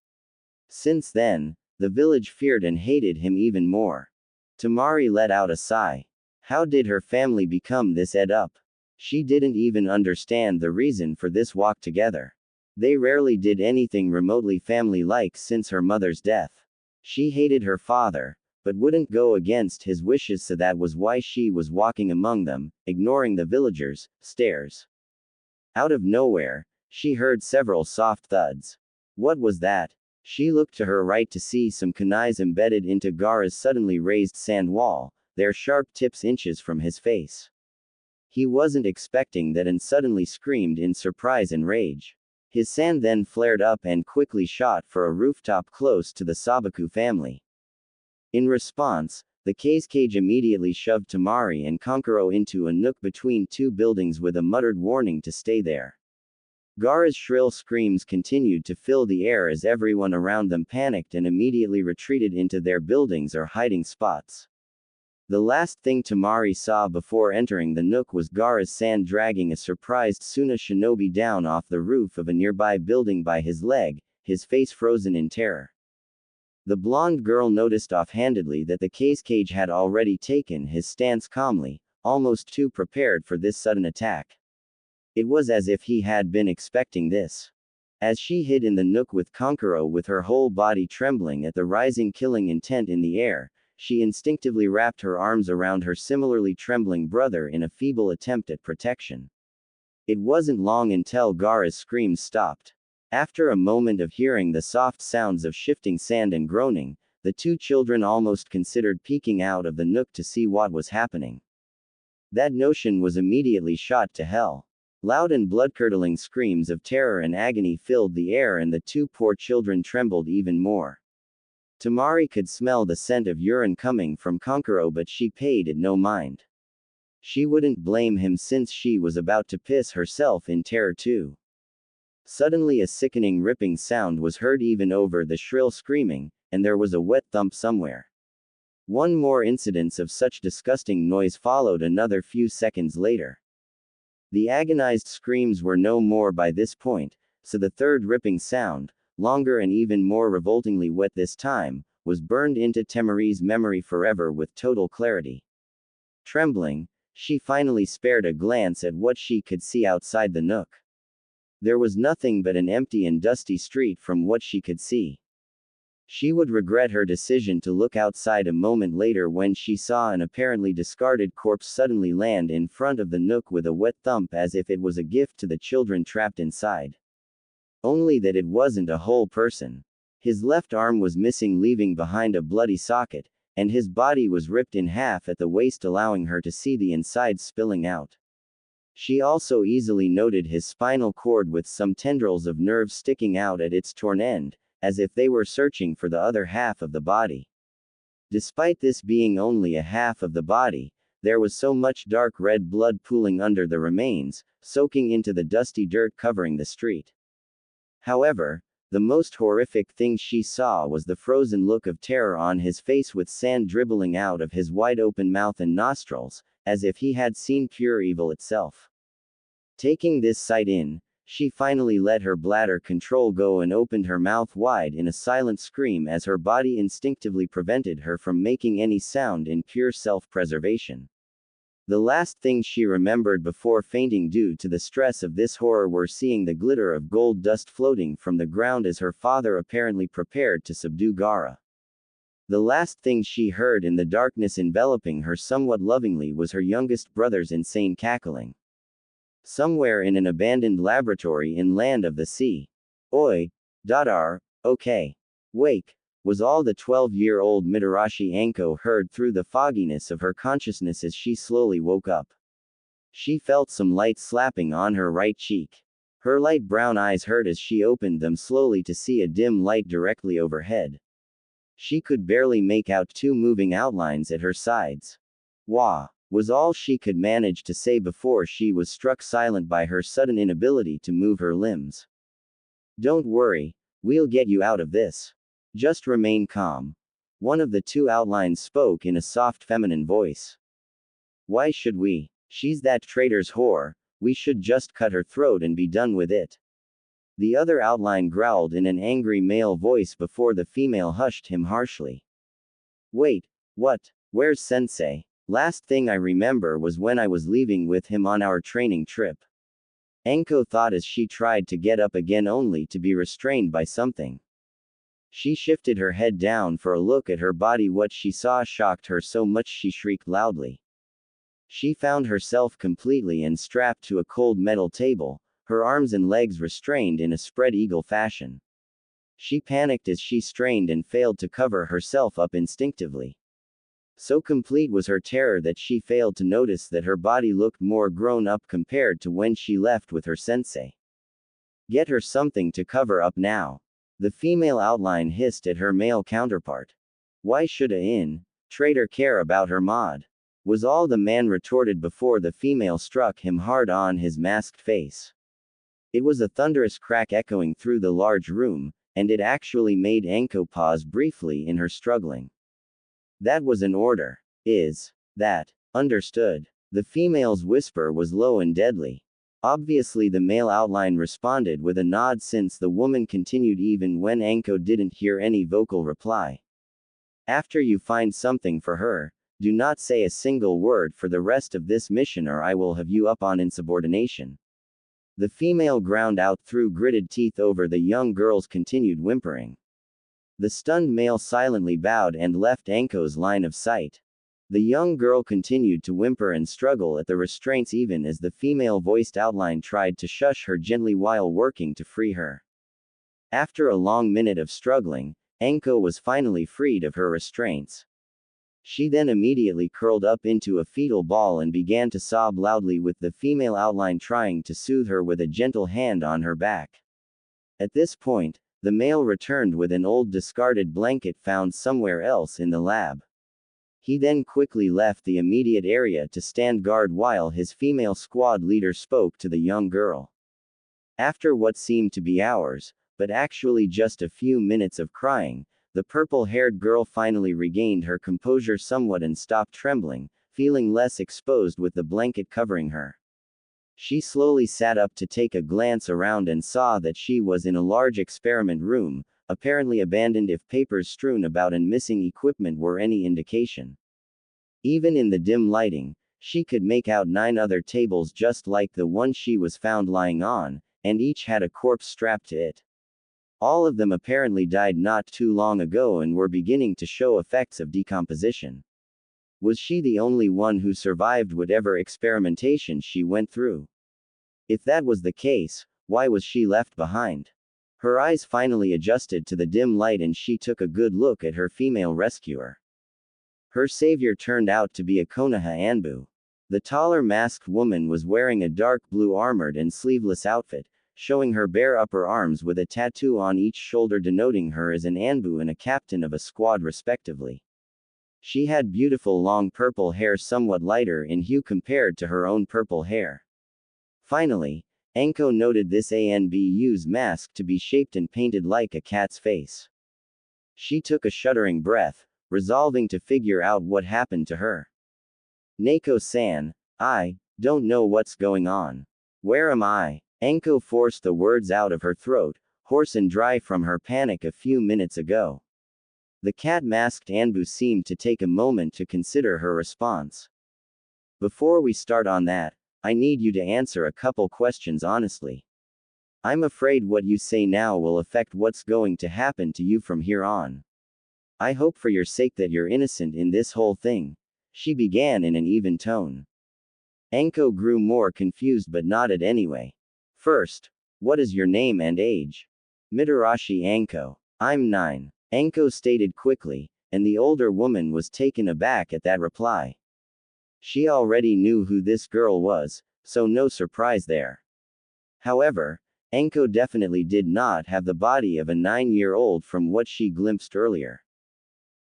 Since then, the village feared and hated him even more. Temari let out a sigh. How did her family become this up? She didn't even understand the reason for this walk together. They rarely did anything remotely family-like since her mother's death. She hated her father, but wouldn't go against his wishes, so that was why she was walking among them, ignoring the villagers' stares. Out of nowhere, she heard several soft thuds. What was that? She looked to her right to see some kunais embedded into Gaara's suddenly raised sand wall, their sharp tips inches from his face. He wasn't expecting that and suddenly screamed in surprise and rage. His sand then flared up and quickly shot for a rooftop close to the Sabaku family. In response, the Cage immediately shoved Temari and Kankuro into a nook between two buildings with a muttered warning to stay there. Gaara's shrill screams continued to fill the air as everyone around them panicked and immediately retreated into their buildings or hiding spots. The last thing Temari saw before entering the nook was Gaara's sand dragging a surprised Suna shinobi down off the roof of a nearby building by his leg, his face frozen in terror. The blonde girl noticed offhandedly that the Cage had already taken his stance calmly, almost too prepared for this sudden attack. It was as if he had been expecting this. As she hid in the nook with Kankuro with her whole body trembling at the rising killing intent in the air, she instinctively wrapped her arms around her similarly trembling brother in a feeble attempt at protection. It wasn't long until Gaara's screams stopped. After a moment of hearing the soft sounds of shifting sand and groaning, the two children almost considered peeking out of the nook to see what was happening. That notion was immediately shot to hell. Loud and blood-curdling screams of terror and agony filled the air, and the two poor children trembled even more. Temari could smell the scent of urine coming from Kankuro, but she paid it no mind. She wouldn't blame him since she was about to piss herself in terror too. Suddenly a sickening ripping sound was heard even over the shrill screaming, and there was a wet thump somewhere. One more incident of such disgusting noise followed another few seconds later. The agonized screams were no more by this point, so the third ripping sound, longer and even more revoltingly wet this time, was burned into Temari's memory forever with total clarity. Trembling, she finally spared a glance at what she could see outside the nook. There was nothing but an empty and dusty street from what she could see. She would regret her decision to look outside a moment later when she saw an apparently discarded corpse suddenly land in front of the nook with a wet thump as if it was a gift to the children trapped inside. Only that it wasn't a whole person. His left arm was missing, leaving behind a bloody socket, and his body was ripped in half at the waist, allowing her to see the insides spilling out. She also easily noted his spinal cord with some tendrils of nerve sticking out at its torn end, as if they were searching for the other half of the body. Despite this being only a half of the body, there was so much dark red blood pooling under the remains, soaking into the dusty dirt covering the street. However, the most horrific thing she saw was the frozen look of terror on his face with sand dribbling out of his wide-open mouth and nostrils, as if he had seen pure evil itself. Taking this sight in, she finally let her bladder control go and opened her mouth wide in a silent scream as her body instinctively prevented her from making any sound in pure self-preservation. The last thing she remembered before fainting due to the stress of this horror were seeing the glitter of gold dust floating from the ground as her father apparently prepared to subdue Gaara. The last thing she heard in the darkness enveloping her somewhat lovingly was her youngest brother's insane cackling. Somewhere in an abandoned laboratory in Land of the Sea. Oi, Dadar, okay. Wake, was all the 12-year-old Mitarashi Anko heard through the fogginess of her consciousness as she slowly woke up. She felt some light slapping on her right cheek. Her light brown eyes hurt as she opened them slowly to see a dim light directly overhead. She could barely make out two moving outlines at her sides. Wah, was all she could manage to say before she was struck silent by her sudden inability to move her limbs. Don't worry, we'll get you out of this. Just remain calm. One of the two outlines spoke in a soft feminine voice. Why should we? She's that traitor's whore, we should just cut her throat and be done with it. The other outline growled in an angry male voice before the female hushed him harshly. Wait, what? Where's Sensei? Last thing I remember was when I was leaving with him on our training trip. Anko thought as she tried to get up again only to be restrained by something. She shifted her head down for a look at her body. What she saw shocked her so much she shrieked loudly. She found herself completely and strapped to a cold metal table, her arms and legs restrained in a spread eagle fashion. She panicked as she strained and failed to cover herself up instinctively. So complete was her terror that she failed to notice that her body looked more grown up compared to when she left with her sensei. Get her something to cover up now. The female outline hissed at her male counterpart. Why should a traitor care about her mod? Was all the man retorted before the female struck him hard on his masked face. It was a thunderous crack echoing through the large room, and it actually made Anko pause briefly in her struggling. That was an order. Is that understood? The female's whisper was low and deadly. Obviously the male outline responded with a nod since the woman continued even when Anko didn't hear any vocal reply. After you find something for her, do not say a single word for the rest of this mission or I will have you up on insubordination. The female ground out through gritted teeth over the young girl's continued whimpering. The stunned male silently bowed and left Anko's line of sight. The young girl continued to whimper and struggle at the restraints even as the female-voiced outline tried to shush her gently while working to free her. After a long minute of struggling, Anko was finally freed of her restraints. She then immediately curled up into a fetal ball and began to sob loudly with the female outline trying to soothe her with a gentle hand on her back. At this point, the male returned with an old discarded blanket found somewhere else in the lab. He then quickly left the immediate area to stand guard while his female squad leader spoke to the young girl. After what seemed to be hours, but actually just a few minutes of crying, the purple-haired girl finally regained her composure somewhat and stopped trembling, feeling less exposed with the blanket covering her. She slowly sat up to take a glance around and saw that she was in a large experiment room, apparently abandoned if papers strewn about and missing equipment were any indication. Even in the dim lighting, she could make out 9 other tables just like the one she was found lying on, and each had a corpse strapped to it. All of them apparently died not too long ago and were beginning to show effects of decomposition. Was she the only one who survived whatever experimentation she went through? If that was the case, why was she left behind? Her eyes finally adjusted to the dim light and she took a good look at her female rescuer. Her savior turned out to be a Konoha Anbu. The taller masked woman was wearing a dark blue armored and sleeveless outfit, showing her bare upper arms with a tattoo on each shoulder denoting her as an Anbu and a captain of a squad respectively. She had beautiful long purple hair somewhat lighter in hue compared to her own purple hair. Finally, Anko noted this Anbu's mask to be shaped and painted like a cat's face. She took a shuddering breath, resolving to figure out what happened to her. Neko-san, I don't know what's going on. Where am I? Anko forced the words out of her throat, hoarse and dry from her panic a few minutes ago. The cat-masked Anbu seemed to take a moment to consider her response. Before we start on that, I need you to answer a couple questions honestly. I'm afraid what you say now will affect what's going to happen to you from here on. I hope for your sake that you're innocent in this whole thing, she began in an even tone. Anko grew more confused but nodded anyway. First, what is your name and age? Mitarashi Anko. I'm 9. Anko stated quickly, and the older woman was taken aback at that reply. She already knew who this girl was, so no surprise there. However, Anko definitely did not have the body of a 9-year-old from what she glimpsed earlier.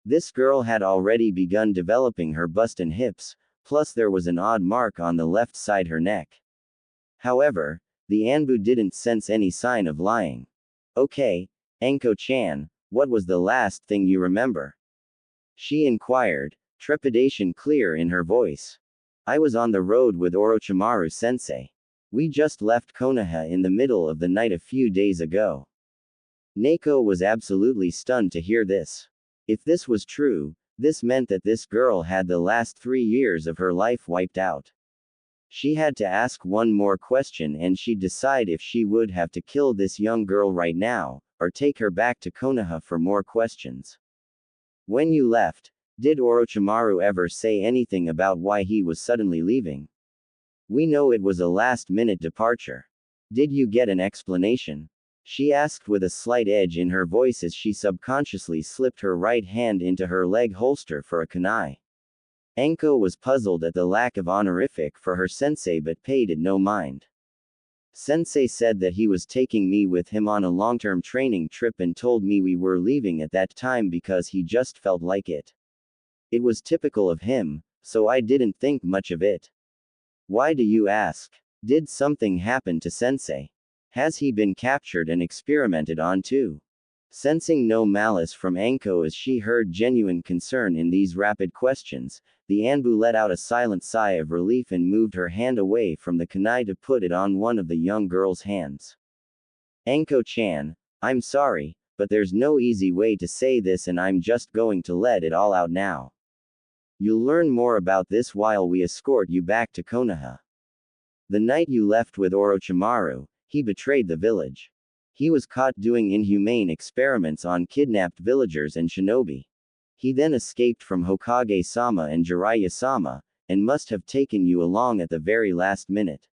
This girl had already begun developing her bust and hips, plus there was an odd mark on the left side her neck. However, the Anbu didn't sense any sign of lying. Okay, Anko-chan, what was the last thing you remember? She inquired, trepidation clear in her voice. I was on the road with Orochimaru-sensei. We just left Konoha in the middle of the night a few days ago. Neko was absolutely stunned to hear this. If this was true, this meant that this girl had the last 3 years of her life wiped out. She had to ask one more question and she'd decide if she would have to kill this young girl right now, or take her back to Konoha for more questions. When you left, did Orochimaru ever say anything about why he was suddenly leaving? We know it was a last-minute departure. Did you get an explanation? She asked with a slight edge in her voice as she subconsciously slipped her right hand into her leg holster for a kunai. Anko was puzzled at the lack of honorific for her sensei but paid it no mind. Sensei said that he was taking me with him on a long-term training trip and told me we were leaving at that time because he just felt like it. It was typical of him, so I didn't think much of it. Why do you ask? Did something happen to Sensei? Has he been captured and experimented on too? Sensing no malice from Anko as she heard genuine concern in these rapid questions, the Anbu let out a silent sigh of relief and moved her hand away from the kunai to put it on one of the young girl's hands. Anko-chan, I'm sorry, but there's no easy way to say this and I'm just going to let it all out now. You'll learn more about this while we escort you back to Konoha. The night you left with Orochimaru, he betrayed the village. He was caught doing inhumane experiments on kidnapped villagers and shinobi. He then escaped from Hokage-sama and Jiraiya-sama, and must have taken you along at the very last minute.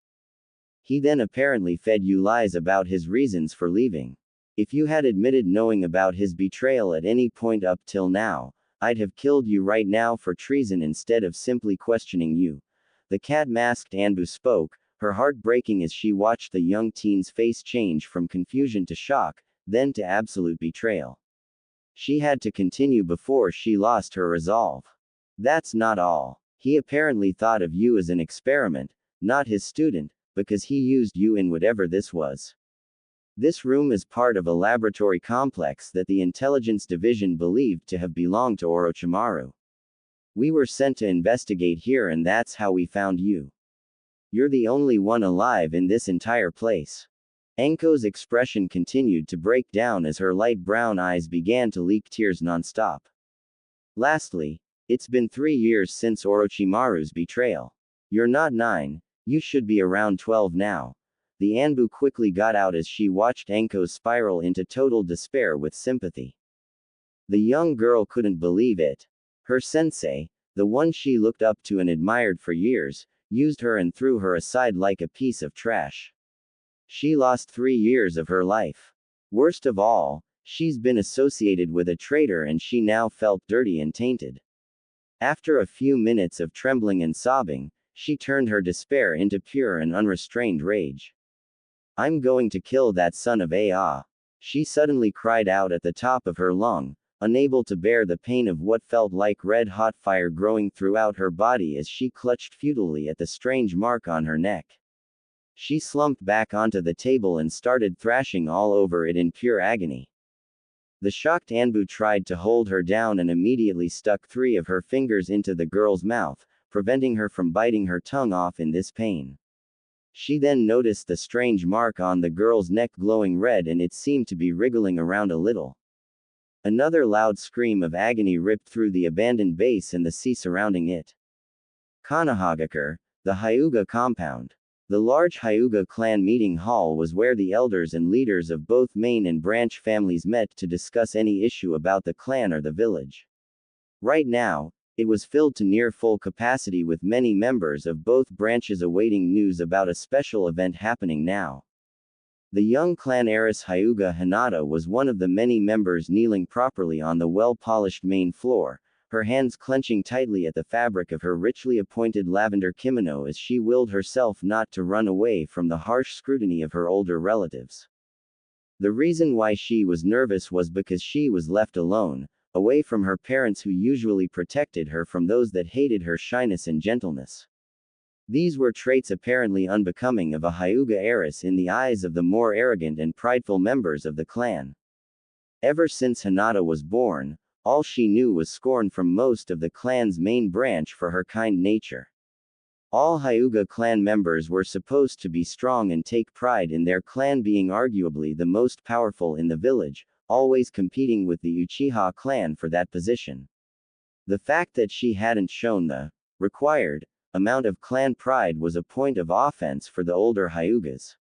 He then apparently fed you lies about his reasons for leaving. If you had admitted knowing about his betrayal at any point up till now, I'd have killed you right now for treason instead of simply questioning you. The cat-masked Anbu spoke, her heart breaking as she watched the young teen's face change from confusion to shock, then to absolute betrayal. She had to continue before she lost her resolve. That's not all. He apparently thought of you as an experiment, not his student, because he used you in whatever this was. This room is part of a laboratory complex that the intelligence division believed to have belonged to Orochimaru. We were sent to investigate here and that's how we found you. You're the only one alive in this entire place. Anko's expression continued to break down as her light brown eyes began to leak tears nonstop. Lastly, it's been 3 years since Orochimaru's betrayal. You're not 9, you should be around 12 now. The Anbu quickly got out as she watched Anko spiral into total despair with sympathy. The young girl couldn't believe it. Her sensei, the one she looked up to and admired for years, used her and threw her aside like a piece of trash. She lost 3 years of her life. Worst of all, she's been associated with a traitor and she now felt dirty and tainted. After a few minutes of trembling and sobbing, she turned her despair into pure and unrestrained rage. "I'm going to kill that son of a," she suddenly cried out at the top of her lung, unable to bear the pain of what felt like red-hot fire growing throughout her body as she clutched futilely at the strange mark on her neck. She slumped back onto the table and started thrashing all over it in pure agony. The shocked Anbu tried to hold her down and immediately stuck 3 of her fingers into the girl's mouth, preventing her from biting her tongue off in this pain. She then noticed the strange mark on the girl's neck glowing red and it seemed to be wriggling around a little. Another loud scream of agony ripped through the abandoned base and the sea surrounding it. Kanahagakure, the Hyuga compound. The large Hyuga clan meeting hall was where the elders and leaders of both main and branch families met to discuss any issue about the clan or the village. Right now, it was filled to near full capacity with many members of both branches awaiting news about a special event happening now. The young clan heiress Hyuga Hinata was one of the many members kneeling properly on the well-polished main floor, her hands clenching tightly at the fabric of her richly appointed lavender kimono as she willed herself not to run away from the harsh scrutiny of her older relatives. The reason why she was nervous was because she was left alone, away from her parents who usually protected her from those that hated her shyness and gentleness. These were traits apparently unbecoming of a Hyuga heiress in the eyes of the more arrogant and prideful members of the clan. Ever since Hinata was born, all she knew was scorn from most of the clan's main branch for her kind nature. All Hyuga clan members were supposed to be strong and take pride in their clan being arguably the most powerful in the village, always competing with the Uchiha clan for that position. The fact that she hadn't shown the required amount of clan pride was a point of offense for the older Hyugas.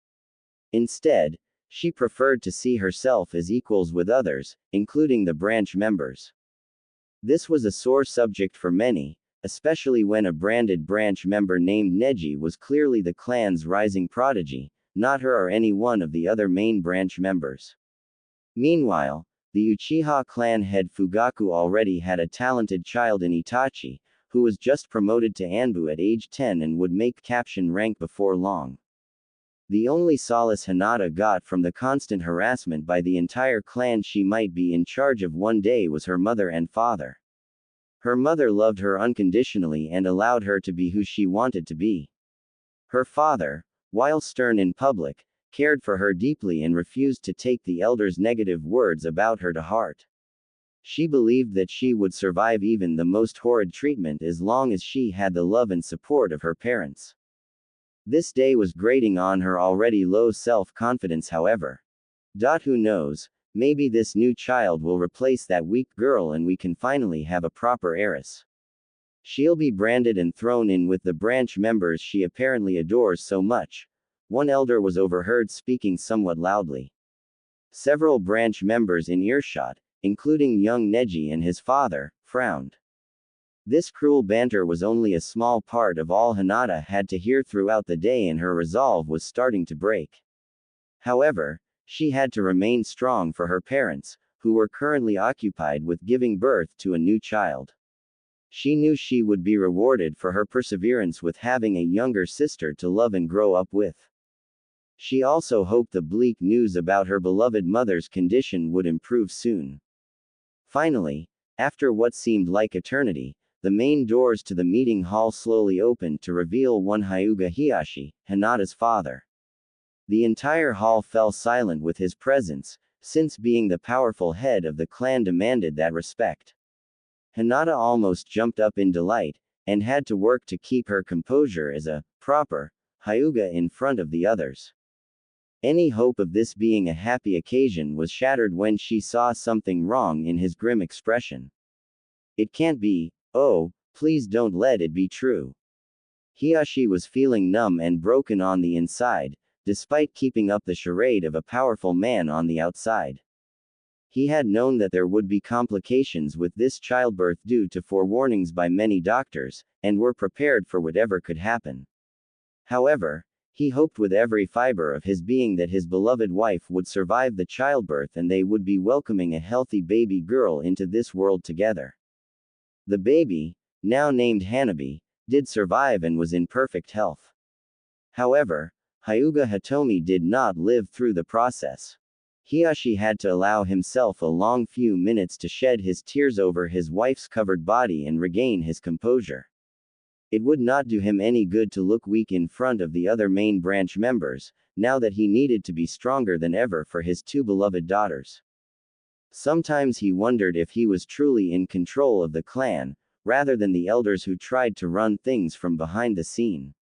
Instead, she preferred to see herself as equals with others, including the branch members. This was a sore subject for many, especially when a branded branch member named Neji was clearly the clan's rising prodigy, not her or any one of the other main branch members. Meanwhile, the Uchiha clan head Fugaku already had a talented child in Itachi, who was just promoted to Anbu at age 10 and would make captain rank before long. The only solace Hinata got from the constant harassment by the entire clan she might be in charge of one day was her mother and father. Her mother loved her unconditionally and allowed her to be who she wanted to be. Her father, while stern in public, cared for her deeply and refused to take the elders' negative words about her to heart. She believed that she would survive even the most horrid treatment as long as she had the love and support of her parents. This day was grating on her already low self-confidence, however. Who knows, maybe this new child will replace that weak girl and we can finally have a proper heiress. She'll be branded and thrown in with the branch members she apparently adores so much. One elder was overheard speaking somewhat loudly. Several branch members in earshot, including young Neji and his father, frowned. This cruel banter was only a small part of all Hinata had to hear throughout the day and her resolve was starting to break. However, she had to remain strong for her parents, who were currently occupied with giving birth to a new child. She knew she would be rewarded for her perseverance with having a younger sister to love and grow up with. She also hoped the bleak news about her beloved mother's condition would improve soon. Finally, after what seemed like eternity, the main doors to the meeting hall slowly opened to reveal one Hyuga Hiyashi, Hinata's father. The entire hall fell silent with his presence, since being the powerful head of the clan demanded that respect. Hinata almost jumped up in delight, and had to work to keep her composure as a proper Hyuga in front of the others. Any hope of this being a happy occasion was shattered when she saw something wrong in his grim expression. It can't be, oh, please don't let it be true. Hiyashi was feeling numb and broken on the inside, despite keeping up the charade of a powerful man on the outside. He had known that there would be complications with this childbirth due to forewarnings by many doctors, and were prepared for whatever could happen. However, he hoped with every fiber of his being that his beloved wife would survive the childbirth and they would be welcoming a healthy baby girl into this world together. The baby, now named Hanabi, did survive and was in perfect health. However, Hyuga Hitomi did not live through the process. Hiyashi had to allow himself a long few minutes to shed his tears over his wife's covered body and regain his composure. It would not do him any good to look weak in front of the other main branch members, now that he needed to be stronger than ever for his two beloved daughters. Sometimes he wondered if he was truly in control of the clan, rather than the elders who tried to run things from behind the scene.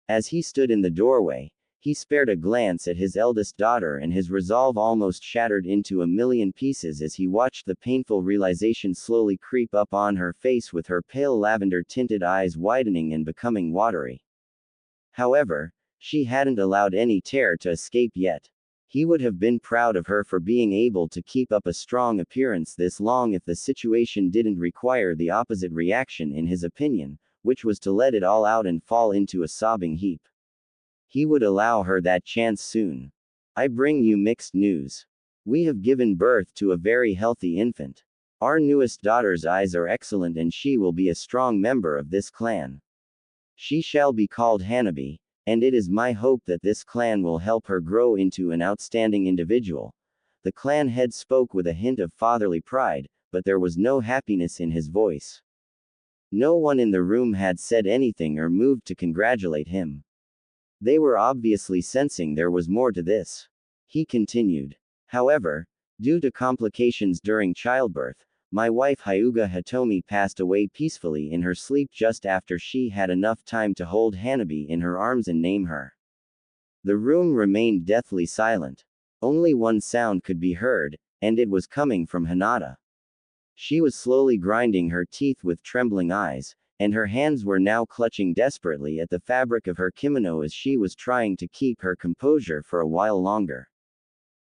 As he stood in the doorway, he spared a glance at his eldest daughter, and his resolve almost shattered into a million pieces as he watched the painful realization slowly creep up on her face, with her pale lavender-tinted eyes widening and becoming watery. However, she hadn't allowed any tear to escape yet. He would have been proud of her for being able to keep up a strong appearance this long if the situation didn't require the opposite reaction, in his opinion, which was to let it all out and fall into a sobbing heap. He would allow her that chance soon. I bring you mixed news. We have given birth to a very healthy infant. Our newest daughter's eyes are excellent and she will be a strong member of this clan. She shall be called Hanabi, and it is my hope that this clan will help her grow into an outstanding individual. The clan head spoke with a hint of fatherly pride, but there was no happiness in his voice. No one in the room had said anything or moved to congratulate him. They were obviously sensing there was more to this. He continued. However, due to complications during childbirth, my wife Hyuga Hitomi passed away peacefully in her sleep just after she had enough time to hold Hanabi in her arms and name her. The room remained deathly silent. Only one sound could be heard, and it was coming from Hinata. She was slowly grinding her teeth with trembling eyes, and her hands were now clutching desperately at the fabric of her kimono as she was trying to keep her composure for a while longer.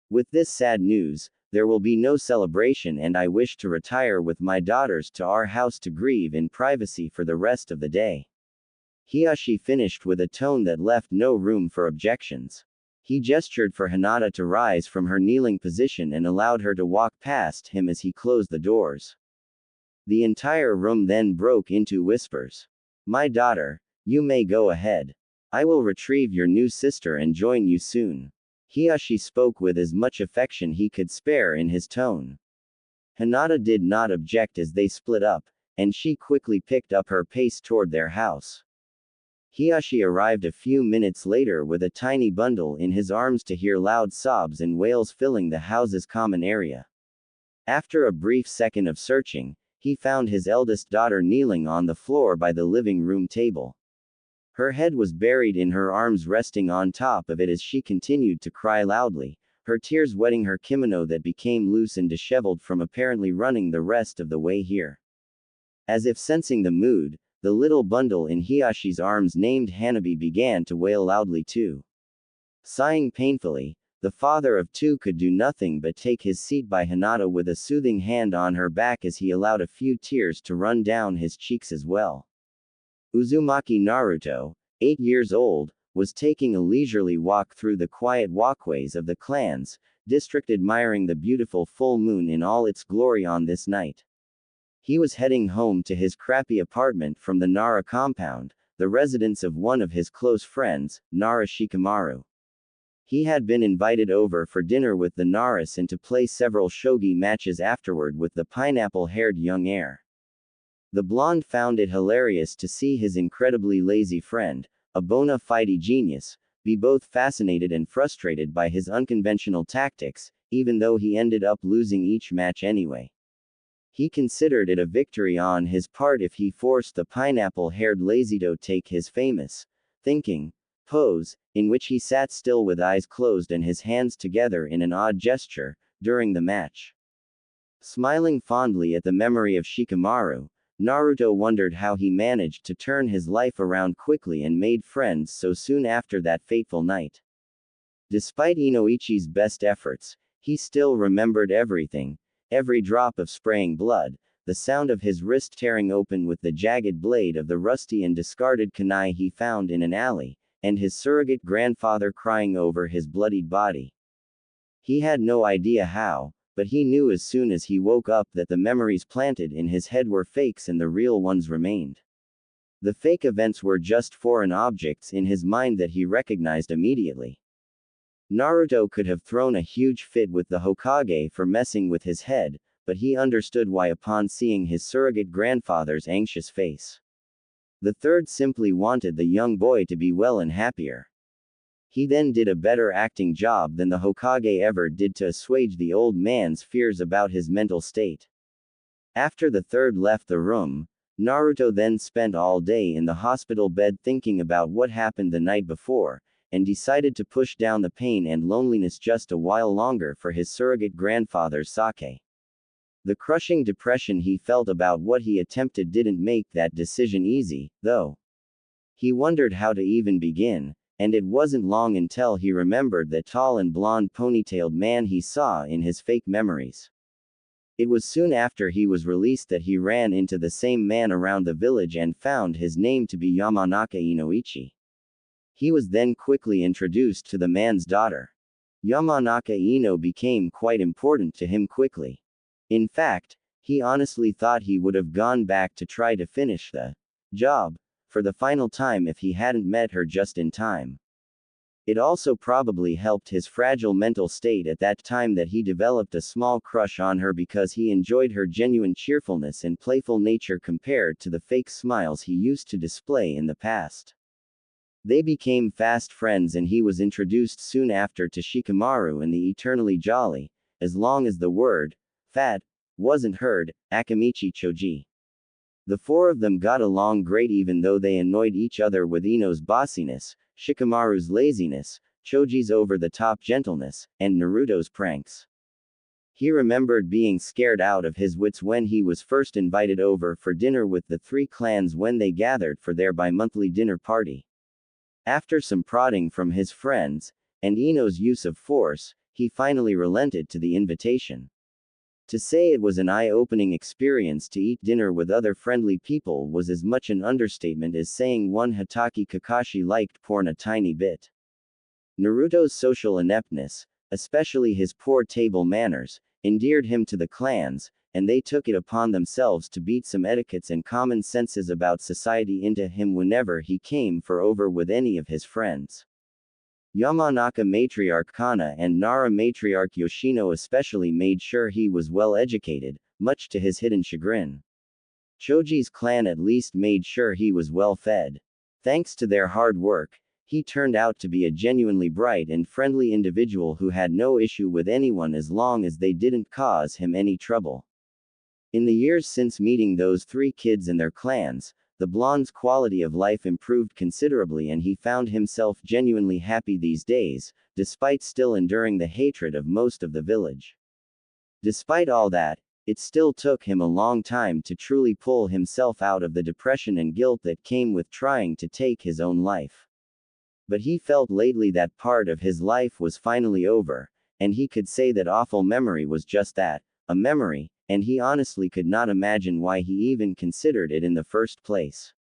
With this sad news, there will be no celebration, and I wish to retire with my daughters to our house to grieve in privacy for the rest of the day. Hiyashi finished with a tone that left no room for objections. He gestured for Hinata to rise from her kneeling position and allowed her to walk past him as he closed the doors. The entire room then broke into whispers. My daughter, you may go ahead. I will retrieve your new sister and join you soon. Hiyashi spoke with as much affection he could spare in his tone. Hinata did not object as they split up, and she quickly picked up her pace toward their house. Hiyashi arrived a few minutes later with a tiny bundle in his arms to hear loud sobs and wails filling the house's common area. After a brief second of searching, he found his eldest daughter kneeling on the floor by the living room table. Her head was buried in her arms, resting on top of it as she continued to cry loudly, her tears wetting her kimono that became loose and disheveled from apparently running the rest of the way here. As if sensing the mood, the little bundle in Hiyashi's arms named Hanabi began to wail loudly too. Sighing painfully, the father of two could do nothing but take his seat by Hinata with a soothing hand on her back as he allowed a few tears to run down his cheeks as well. Uzumaki Naruto, 8 years old, was taking a leisurely walk through the quiet walkways of the clan's district, admiring the beautiful full moon in all its glory on this night. He was heading home to his crappy apartment from the Nara compound, the residence of one of his close friends, Nara Shikamaru. He had been invited over for dinner with the Naras and to play several shogi matches afterward with the pineapple-haired young heir. The blonde found it hilarious to see his incredibly lazy friend, a bona fide genius, be both fascinated and frustrated by his unconventional tactics, even though he ended up losing each match anyway. He considered it a victory on his part if he forced the pineapple-haired lazy to take his famous thinking pose, in which he sat still with eyes closed and his hands together in an odd gesture, during the match. Smiling fondly at the memory of Shikamaru, Naruto wondered how he managed to turn his life around quickly and made friends so soon after that fateful night. Despite Inoichi's best efforts, he still remembered everything, every drop of spraying blood, the sound of his wrist tearing open with the jagged blade of the rusty and discarded kunai he found in an alley, and his surrogate grandfather crying over his bloodied body. He had no idea how, but he knew as soon as he woke up that the memories planted in his head were fakes and the real ones remained. The fake events were just foreign objects in his mind that he recognized immediately. Naruto could have thrown a huge fit with the Hokage for messing with his head, but he understood why upon seeing his surrogate grandfather's anxious face. The third simply wanted the young boy to be well and happier. He then did a better acting job than the Hokage ever did to assuage the old man's fears about his mental state. After the third left the room, Naruto then spent all day in the hospital bed thinking about what happened the night before, and decided to push down the pain and loneliness just a while longer for his surrogate grandfather's sake. The crushing depression he felt about what he attempted didn't make that decision easy, though. He wondered how to even begin, and it wasn't long until he remembered the tall and blonde ponytailed man he saw in his fake memories. It was soon after he was released that he ran into the same man around the village and found his name to be Yamanaka Inoichi. He was then quickly introduced to the man's daughter. Yamanaka Ino became quite important to him quickly. In fact, he honestly thought he would have gone back to try to finish the job for the final time if he hadn't met her just in time. It also probably helped his fragile mental state at that time that he developed a small crush on her because he enjoyed her genuine cheerfulness and playful nature compared to the fake smiles he used to display in the past. They became fast friends and he was introduced soon after to Shikamaru and the eternally jolly, as long as the word, fat, wasn't heard, Akamichi Choji. The four of them got along great even though they annoyed each other with Ino's bossiness, Shikamaru's laziness, Choji's over-the-top gentleness, and Naruto's pranks. He remembered being scared out of his wits when he was first invited over for dinner with the three clans when they gathered for their bi-monthly dinner party. After some prodding from his friends, and Ino's use of force, he finally relented to the invitation. To say it was an eye-opening experience to eat dinner with other friendly people was as much an understatement as saying one Hatake Kakashi liked porn a tiny bit. Naruto's social ineptness, especially his poor table manners, endeared him to the clans, and they took it upon themselves to beat some etiquettes and common senses about society into him whenever he came for over with any of his friends. Yamanaka matriarch Kana and Nara matriarch Yoshino especially made sure he was well educated, much to his hidden chagrin. Choji's clan at least made sure he was well fed. Thanks to their hard work, he turned out to be a genuinely bright and friendly individual who had no issue with anyone as long as they didn't cause him any trouble. In the years since meeting those three kids and their clans, the blonde's quality of life improved considerably and he found himself genuinely happy these days, despite still enduring the hatred of most of the village. Despite all that, it still took him a long time to truly pull himself out of the depression and guilt that came with trying to take his own life. But he felt lately that part of his life was finally over, and he could say that awful memory was just that, a memory, and he honestly could not imagine why he even considered it in the first place.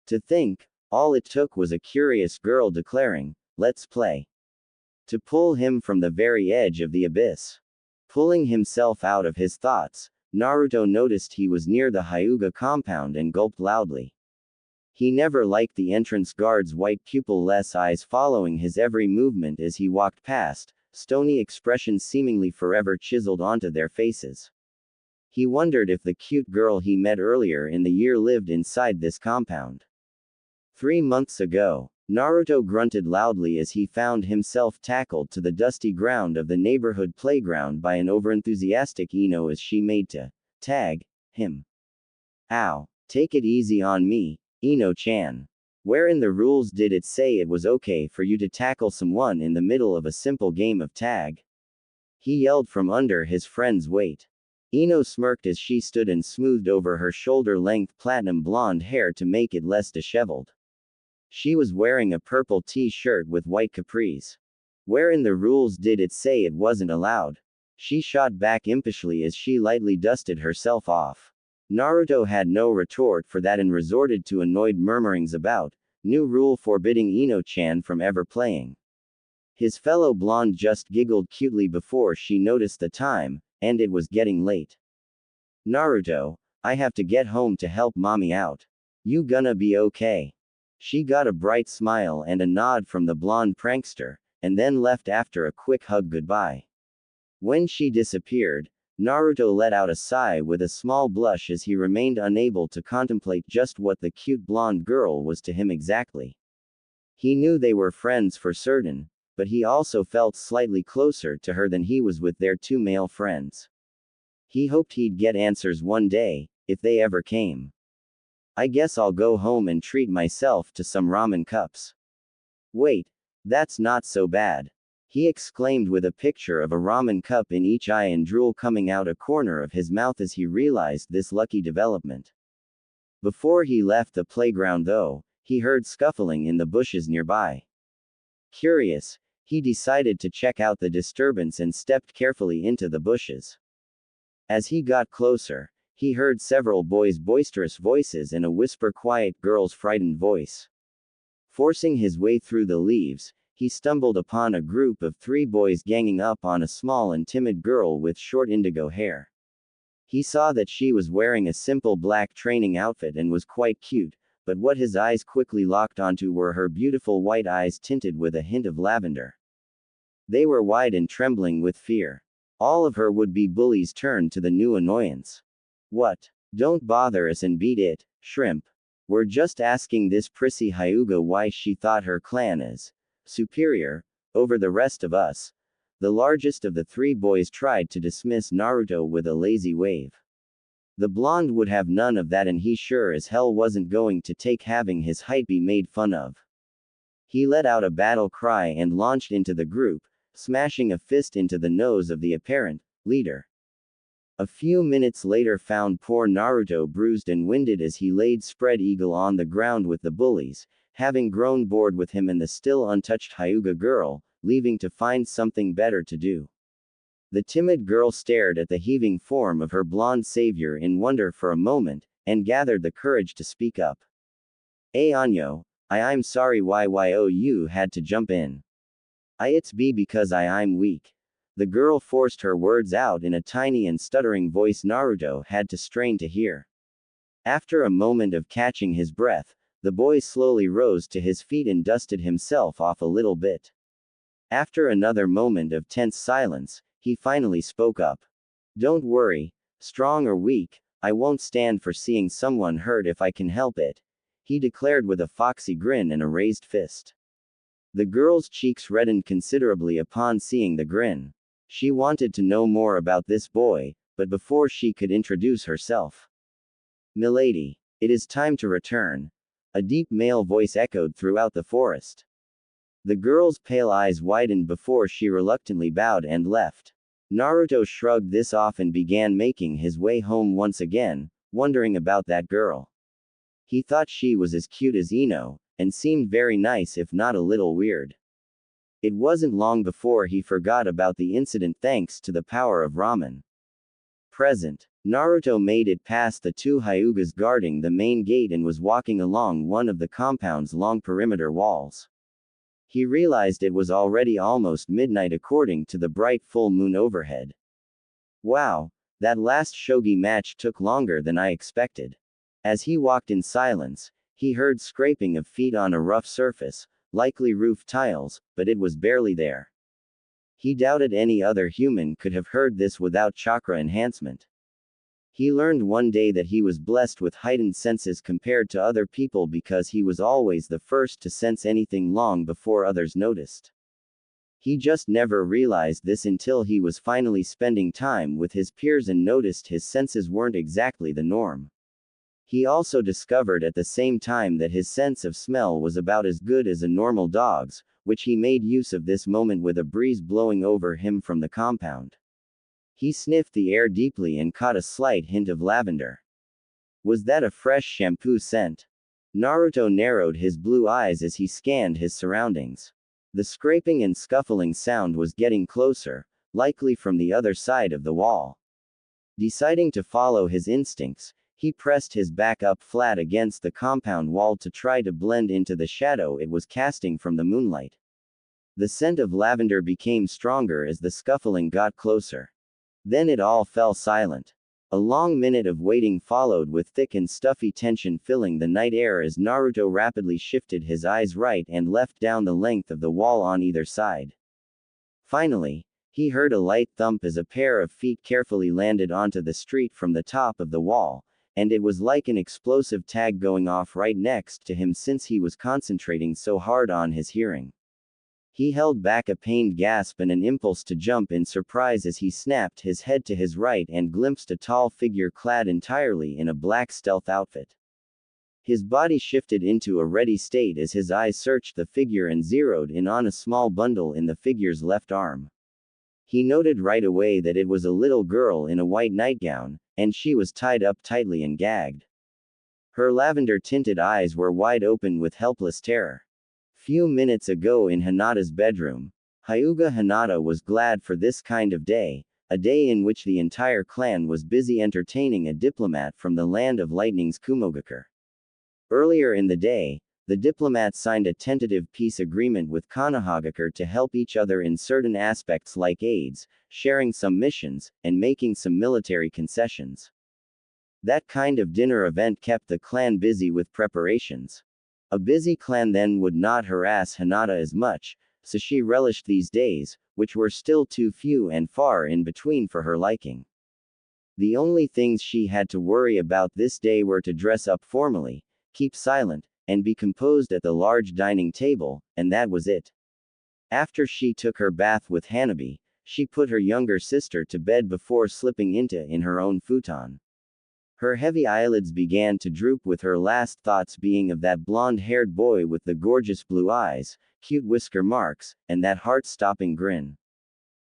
To think, all it took was a curious girl declaring, "Let's play," to pull him from the very edge of the abyss. Pulling himself out of his thoughts, Naruto noticed he was near the Hyuga compound and gulped loudly. He never liked the entrance guard's white pupil-less eyes following his every movement as he walked past, stony expressions seemingly forever chiseled onto their faces. He wondered if the cute girl he met earlier in the year lived inside this compound. 3 months ago, Naruto grunted loudly as he found himself tackled to the dusty ground of the neighborhood playground by an overenthusiastic Ino as she made to tag him. "Ow, take it easy on me, Ino-chan. Where in the rules did it say it was okay for you to tackle someone in the middle of a simple game of tag?" he yelled from under his friend's weight. Ino smirked as she stood and smoothed over her shoulder-length platinum blonde hair to make it less disheveled. She was wearing a purple t-shirt with white capris. "Where in the rules did it say it wasn't allowed?" she shot back impishly as she lightly dusted herself off. Naruto had no retort for that and resorted to annoyed murmurings about new rule forbidding Ino-chan from ever playing. His fellow blonde just giggled cutely before she noticed the time, and it was getting late. "Naruto, I have to get home to help mommy out. You gonna be okay? She got a bright smile and a nod from the blonde prankster, and then left after a quick hug goodbye. When she disappeared, Naruto let out a sigh with a small blush as he remained unable to contemplate just what the cute blonde girl was to him exactly. He knew they were friends for certain, but he also felt slightly closer to her than he was with their two male friends. He hoped he'd get answers one day, if they ever came. I guess I'll go home and treat myself to some ramen cups. Wait, that's not so bad. He exclaimed with a picture of a ramen cup in each eye and drool coming out a corner of his mouth as he realized this lucky development. Before he left the playground though, he heard scuffling in the bushes nearby. Curious, he decided to check out the disturbance and stepped carefully into the bushes. As he got closer, he heard several boys' boisterous voices and a whisper quiet girl's frightened voice. Forcing his way through the leaves, he stumbled upon a group of 3 boys ganging up on a small and timid girl with short indigo hair. He saw that she was wearing a simple black training outfit and was quite cute, but what his eyes quickly locked onto were her beautiful white eyes tinted with a hint of lavender. They were wide and trembling with fear. All of her would-be bullies turned to the new annoyance. What? Don't bother us and beat it, shrimp. We're just asking this prissy Hyuga why she thought her clan is superior over the rest of us. The largest of the 3 boys tried to dismiss Naruto with a lazy wave. The blonde would have none of that, and he sure as hell wasn't going to take having his height be made fun of. He let out a battle cry and launched into the group, smashing a fist into the nose of the apparent leader. A few minutes later found poor Naruto bruised and winded as he laid spread eagle on the ground with the bullies, having grown bored with him and the still untouched Hyuga girl, leaving to find something better to do. The timid girl stared at the heaving form of her blonde savior in wonder for a moment, and gathered the courage to speak up. Anyo, I'm sorry you had to jump in. It's because I'm weak. The girl forced her words out in a tiny and stuttering voice Naruto had to strain to hear. After a moment of catching his breath, the boy slowly rose to his feet and dusted himself off a little bit. After another moment of tense silence, he finally spoke up. Don't worry, strong or weak, I won't stand for seeing someone hurt if I can help it, he declared with a foxy grin and a raised fist. The girl's cheeks reddened considerably upon seeing the grin. She wanted to know more about this boy, but before she could introduce herself. Milady, it is time to return. A deep male voice echoed throughout the forest. The girl's pale eyes widened before she reluctantly bowed and left. Naruto shrugged this off and began making his way home once again, wondering about that girl. He thought she was as cute as Ino, and seemed very nice if not a little weird. It wasn't long before he forgot about the incident thanks to the power of ramen. Present. Naruto made it past the 2 Hyugas guarding the main gate and was walking along one of the compound's long perimeter walls. He realized it was already almost midnight according to the bright full moon overhead. Wow, that last shogi match took longer than I expected. As he walked in silence, he heard scraping of feet on a rough surface, likely roof tiles, but it was barely there. He doubted any other human could have heard this without chakra enhancement. He learned one day that he was blessed with heightened senses compared to other people because he was always the first to sense anything long before others noticed. He just never realized this until he was finally spending time with his peers and noticed his senses weren't exactly the norm. He also discovered at the same time that his sense of smell was about as good as a normal dog's, which he made use of this moment with a breeze blowing over him from the compound. He sniffed the air deeply and caught a slight hint of lavender. Was that a fresh shampoo scent? Naruto narrowed his blue eyes as he scanned his surroundings. The scraping and scuffling sound was getting closer, likely from the other side of the wall. Deciding to follow his instincts, he pressed his back up flat against the compound wall to try to blend into the shadow it was casting from the moonlight. The scent of lavender became stronger as the scuffling got closer. Then it all fell silent. A long minute of waiting followed with thick and stuffy tension filling the night air as Naruto rapidly shifted his eyes right and left down the length of the wall on either side. Finally, he heard a light thump as a pair of feet carefully landed onto the street from the top of the wall, and it was like an explosive tag going off right next to him since he was concentrating so hard on his hearing. He held back a pained gasp and an impulse to jump in surprise as he snapped his head to his right and glimpsed a tall figure clad entirely in a black stealth outfit. His body shifted into a ready state as his eyes searched the figure and zeroed in on a small bundle in the figure's left arm. He noted right away that it was a little girl in a white nightgown, and she was tied up tightly and gagged. Her lavender-tinted eyes were wide open with helpless terror. Few minutes ago in Hinata's bedroom, Hyuga Hinata was glad for this kind of day, a day in which the entire clan was busy entertaining a diplomat from the land of lightning's Kumogakure. Earlier in the day, the diplomats signed a tentative peace agreement with Konohagakure to help each other in certain aspects like aids, sharing some missions, and making some military concessions. That kind of dinner event kept the clan busy with preparations. A busy clan then would not harass Hinata as much, so she relished these days, which were still too few and far in between for her liking. The only things she had to worry about this day were to dress up formally, keep silent, and be composed at the large dining table, and that was it. After she took her bath with Hanabi, she put her younger sister to bed before slipping into her own futon. Her heavy eyelids began to droop with her last thoughts being of that blonde-haired boy with the gorgeous blue eyes, cute whisker marks, and that heart-stopping grin.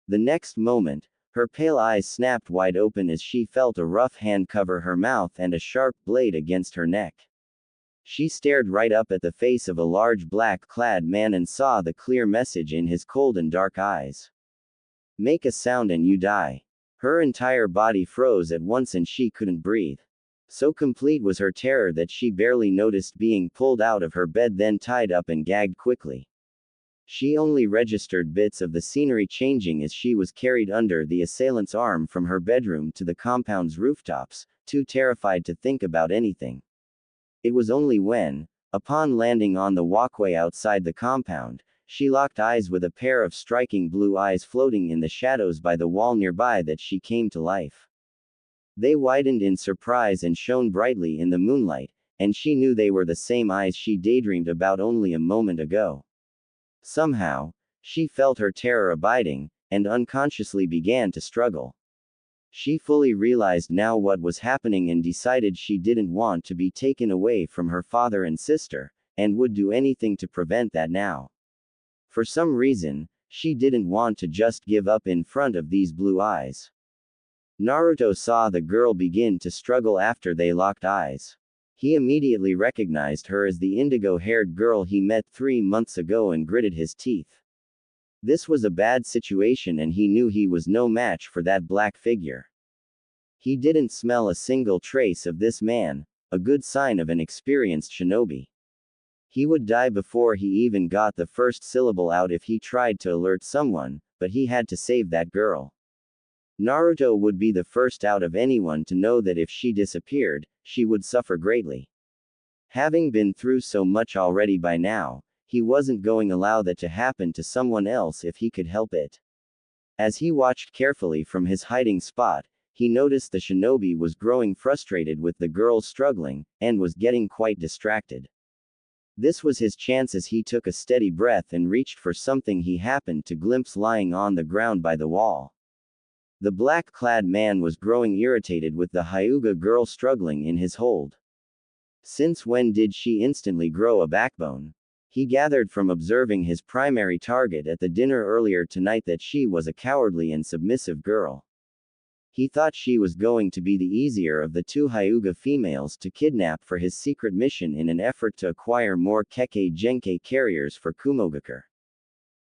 The next moment, her pale eyes snapped wide open as she felt a rough hand cover her mouth and a sharp blade against her neck. She stared right up at the face of a large black-clad man and saw the clear message in his cold and dark eyes. Make a sound and you die. Her entire body froze at once and she couldn't breathe. So complete was her terror that she barely noticed being pulled out of her bed then tied up and gagged quickly. She only registered bits of the scenery changing as she was carried under the assailant's arm from her bedroom to the compound's rooftops, too terrified to think about anything. It was only when, upon landing on the walkway outside the compound, she locked eyes with a pair of striking blue eyes floating in the shadows by the wall nearby that she came to life. They widened in surprise and shone brightly in the moonlight, and she knew they were the same eyes she daydreamed about only a moment ago. Somehow, she felt her terror abiding, and unconsciously began to struggle. She fully realized now what was happening and decided she didn't want to be taken away from her father and sister, and would do anything to prevent that now. For some reason, she didn't want to just give up in front of these blue eyes. Naruto saw the girl begin to struggle after they locked eyes. He immediately recognized her as the indigo-haired girl he met 3 months ago and gritted his teeth. This was a bad situation and he knew he was no match for that black figure. He didn't smell a single trace of this man, a good sign of an experienced shinobi. He would die before he even got the first syllable out if he tried to alert someone, but he had to save that girl. Naruto would be the first out of anyone to know that if she disappeared, she would suffer greatly. Having been through so much already by now, he wasn't going to allow that to happen to someone else if he could help it. As he watched carefully from his hiding spot, he noticed the shinobi was growing frustrated with the girls struggling, and was getting quite distracted. This was his chance as he took a steady breath and reached for something he happened to glimpse lying on the ground by the wall. The black-clad man was growing irritated with the Hyuga girl struggling in his hold. Since when did she instantly grow a backbone? He gathered from observing his primary target at the dinner earlier tonight that she was a cowardly and submissive girl. He thought she was going to be the easier of the 2 Hyuga females to kidnap for his secret mission in an effort to acquire more Kekkei Genkei carriers for Kumogakure.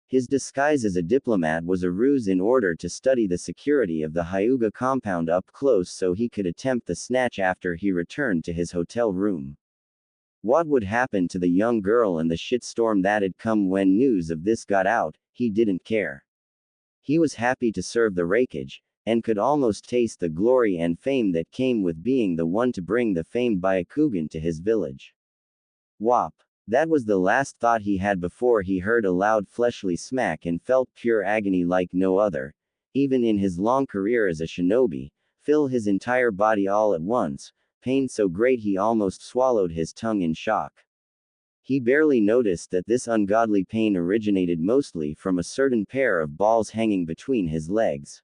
His disguise as a diplomat was a ruse in order to study the security of the Hyuga compound up close so he could attempt the snatch after he returned to his hotel room. What would happen to the young girl and the shitstorm that'd come when news of this got out, he didn't care. He was happy to serve the rakeage, and could almost taste the glory and fame that came with being the one to bring the famed Byakugan to his village. Whop! That was the last thought he had before he heard a loud fleshly smack and felt pure agony like no other, even in his long career as a shinobi, fill his entire body all at once, pain so great he almost swallowed his tongue in shock. He barely noticed that this ungodly pain originated mostly from a certain pair of balls hanging between his legs.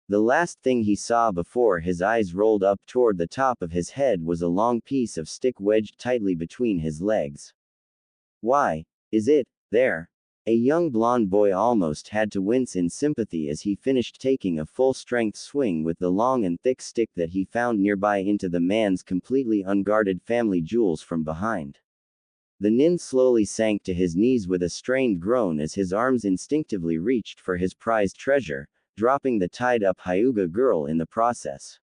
The last thing he saw before his eyes rolled up toward the top of his head was a long piece of stick wedged tightly between his legs. Why is it there? A young blonde boy almost had to wince in sympathy as he finished taking a full-strength swing with the long and thick stick that he found nearby into the man's completely unguarded family jewels from behind. The nin slowly sank to his knees with a strained groan as his arms instinctively reached for his prized treasure, dropping the tied-up Hyuga girl in the process.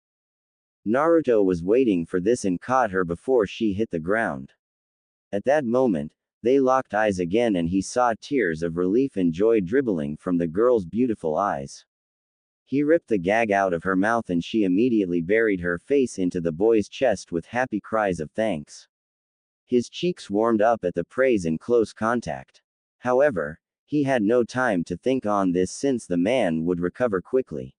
Naruto was waiting for this and caught her before she hit the ground. At that moment, they locked eyes again and he saw tears of relief and joy dribbling from the girl's beautiful eyes. He ripped the gag out of her mouth and she immediately buried her face into the boy's chest with happy cries of thanks. His cheeks warmed up at the praise and close contact. However, he had no time to think on this since the man would recover quickly.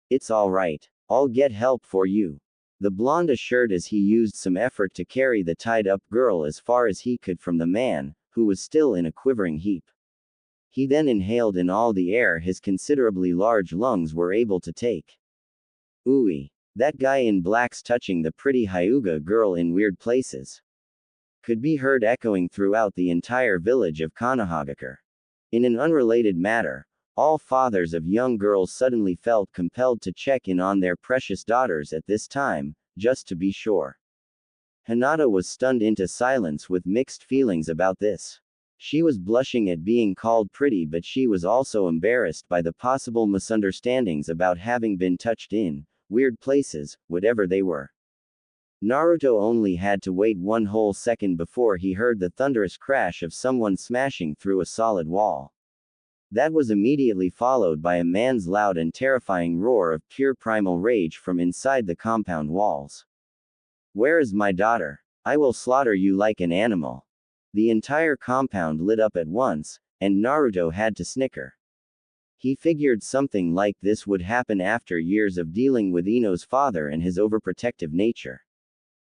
It's all right. I'll get help for you, the blonde assured as he used some effort to carry the tied-up girl as far as he could from the man, who was still in a quivering heap. He then inhaled in all the air his considerably large lungs were able to take. Ooey, that guy in black's touching the pretty Hyuga girl in weird places. Could be heard echoing throughout the entire village of Konohagakure. In an unrelated matter, all fathers of young girls suddenly felt compelled to check in on their precious daughters at this time, just to be sure. Hinata was stunned into silence with mixed feelings about this. She was blushing at being called pretty, but she was also embarrassed by the possible misunderstandings about having been touched in weird places, whatever they were. Naruto only had to wait one whole second before he heard the thunderous crash of someone smashing through a solid wall. That was immediately followed by a man's loud and terrifying roar of pure primal rage from inside the compound walls. Where is my daughter? I will slaughter you like an animal. The entire compound lit up at once, and Naruto had to snicker. He figured something like this would happen after years of dealing with Ino's father and his overprotective nature.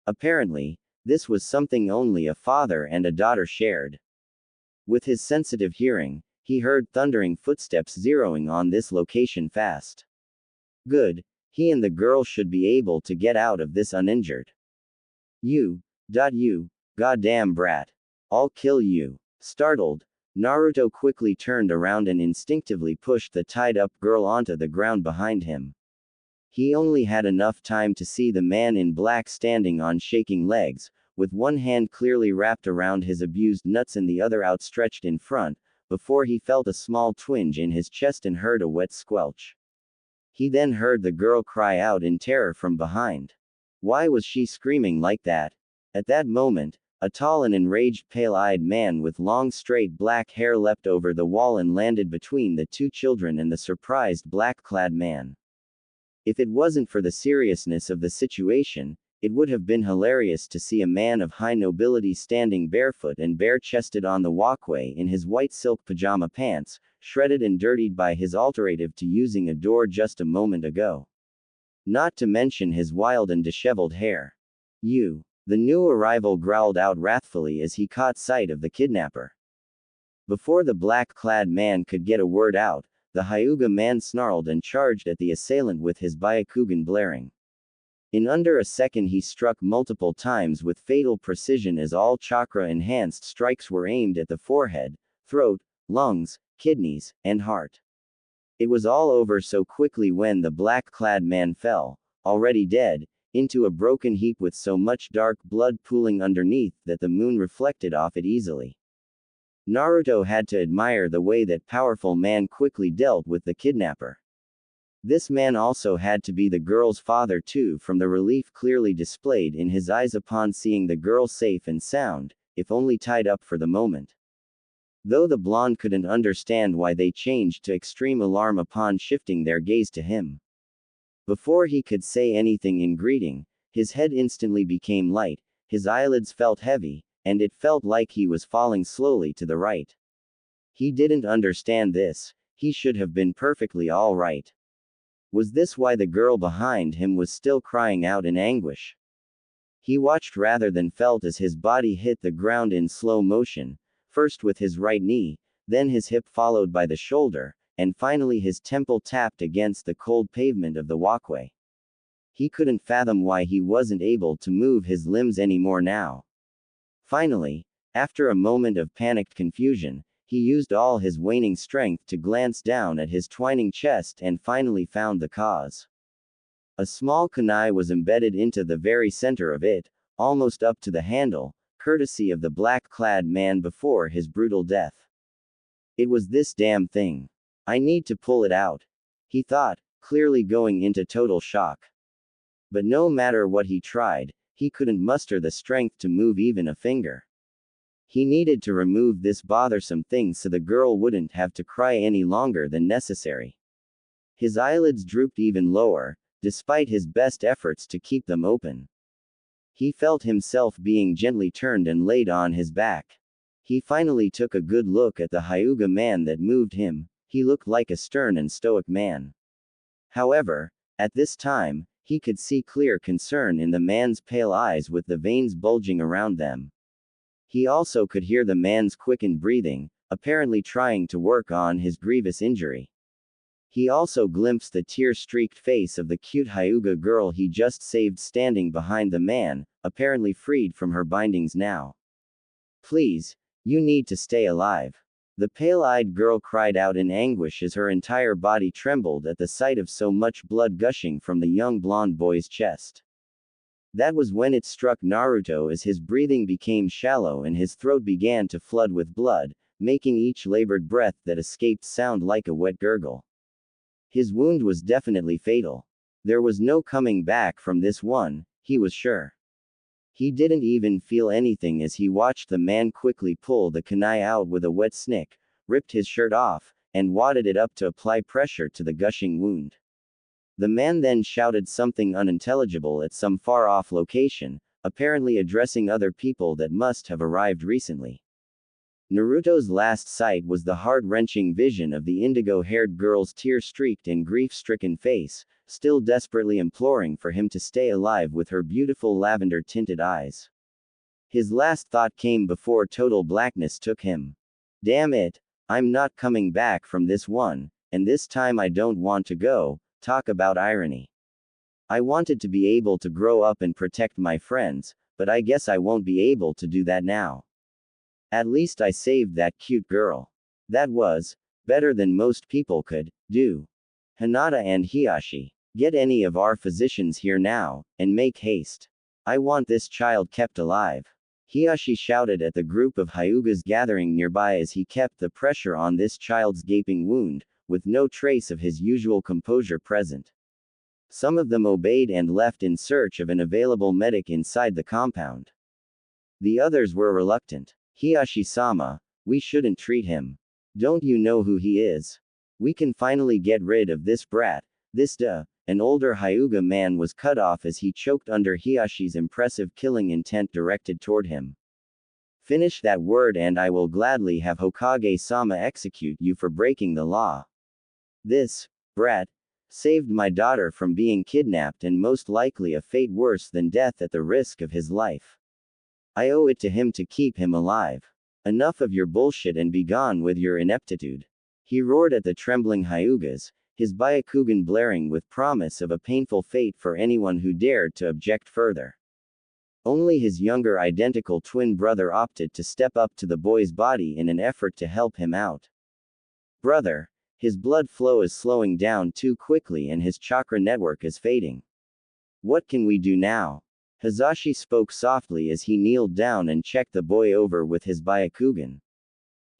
Apparently, this was something only a father and a daughter shared. With his sensitive hearing, he heard thundering footsteps zeroing on this location fast. Good, he and the girl should be able to get out of this uninjured. You goddamn brat. I'll kill you. Startled, Naruto quickly turned around and instinctively pushed the tied-up girl onto the ground behind him. He only had enough time to see the man in black standing on shaking legs, with one hand clearly wrapped around his abused nuts and the other outstretched in front, before he felt a small twinge in his chest and heard a wet squelch. He then heard the girl cry out in terror from behind. Why was she screaming like that? At that moment, a tall and enraged pale-eyed man with long straight black hair leapt over the wall and landed between the two children and the surprised black-clad man. If it wasn't for the seriousness of the situation, it would have been hilarious to see a man of high nobility standing barefoot and bare-chested on the walkway in his white silk pajama pants, shredded and dirtied by his alternative to using a door just a moment ago. Not to mention his wild and disheveled hair. You. The new arrival growled out wrathfully as he caught sight of the kidnapper. Before the black-clad man could get a word out, the Hyuga man snarled and charged at the assailant with his Byakugan blaring. In under a second he struck multiple times with fatal precision as all chakra-enhanced strikes were aimed at the forehead, throat, lungs, kidneys, and heart. It was all over so quickly when the black-clad man fell, already dead, into a broken heap with so much dark blood pooling underneath that the moon reflected off it easily. Naruto had to admire the way that powerful man quickly dealt with the kidnapper. This man also had to be the girl's father too, from the relief clearly displayed in his eyes upon seeing the girl safe and sound, if only tied up for the moment. Though the blonde couldn't understand why they changed to extreme alarm upon shifting their gaze to him. Before he could say anything in greeting, his head instantly became light, his eyelids felt heavy, and it felt like he was falling slowly to the right. He didn't understand this. He should have been perfectly all right. Was this why the girl behind him was still crying out in anguish? He watched rather than felt as his body hit the ground in slow motion, first with his right knee, then his hip followed by the shoulder, and finally his temple tapped against the cold pavement of the walkway. He couldn't fathom why he wasn't able to move his limbs anymore now. Finally, after a moment of panicked confusion, he used all his waning strength to glance down at his twining chest and finally found the cause. A small kunai was embedded into the very center of it, almost up to the handle, courtesy of the black-clad man before his brutal death. It was this damn thing. I need to pull it out, he thought, clearly going into total shock. But no matter what he tried, he couldn't muster the strength to move even a finger. He needed to remove this bothersome thing so the girl wouldn't have to cry any longer than necessary. His eyelids drooped even lower, despite his best efforts to keep them open. He felt himself being gently turned and laid on his back. He finally took a good look at the Hyuga man that moved him. He looked like a stern and stoic man. However, at this time, he could see clear concern in the man's pale eyes with the veins bulging around them. He also could hear the man's quickened breathing, apparently trying to work on his grievous injury. He also glimpsed the tear-streaked face of the cute Hyuga girl he just saved standing behind the man, apparently freed from her bindings now. Please, you need to stay alive. The pale-eyed girl cried out in anguish as her entire body trembled at the sight of so much blood gushing from the young blonde boy's chest. That was when it struck Naruto as his breathing became shallow and his throat began to flood with blood, making each labored breath that escaped sound like a wet gurgle. His wound was definitely fatal. There was no coming back from this one, he was sure. He didn't even feel anything as he watched the man quickly pull the kunai out with a wet snick, ripped his shirt off, and wadded it up to apply pressure to the gushing wound. The man then shouted something unintelligible at some far-off location, apparently addressing other people that must have arrived recently. Naruto's last sight was the heart-wrenching vision of the indigo-haired girl's tear-streaked and grief-stricken face, still desperately imploring for him to stay alive with her beautiful lavender-tinted eyes. His last thought came before total blackness took him. Damn it, I'm not coming back from this one, and this time I don't want to go. Talk about irony. I wanted to be able to grow up and protect my friends, but I guess I won't be able to do that now. At least I saved that cute girl. That was better than most people could do. Hinata and Hiashi, get any of our physicians here now, and make haste. I want this child kept alive. Hiashi shouted at the group of Hyugas gathering nearby as he kept the pressure on this child's gaping wound, with no trace of his usual composure present. Some of them obeyed and left in search of an available medic inside the compound. The others were reluctant. Hiashi-sama, we shouldn't treat him. Don't you know who he is? We can finally get rid of this brat. An older Hyuga man was cut off as he choked under Hiashi's impressive killing intent directed toward him. Finish that word and I will gladly have Hokage-sama execute you for breaking the law. This brat saved my daughter from being kidnapped and most likely a fate worse than death at the risk of his life. I owe it to him to keep him alive. Enough of your bullshit and be gone with your ineptitude. He roared at the trembling Hyugas, his Byakugan blaring with promise of a painful fate for anyone who dared to object further. Only his younger identical twin brother opted to step up to the boy's body in an effort to help him out. Brother, his blood flow is slowing down too quickly and his chakra network is fading. What can we do now? Hazashi spoke softly as he kneeled down and checked the boy over with his Byakugan.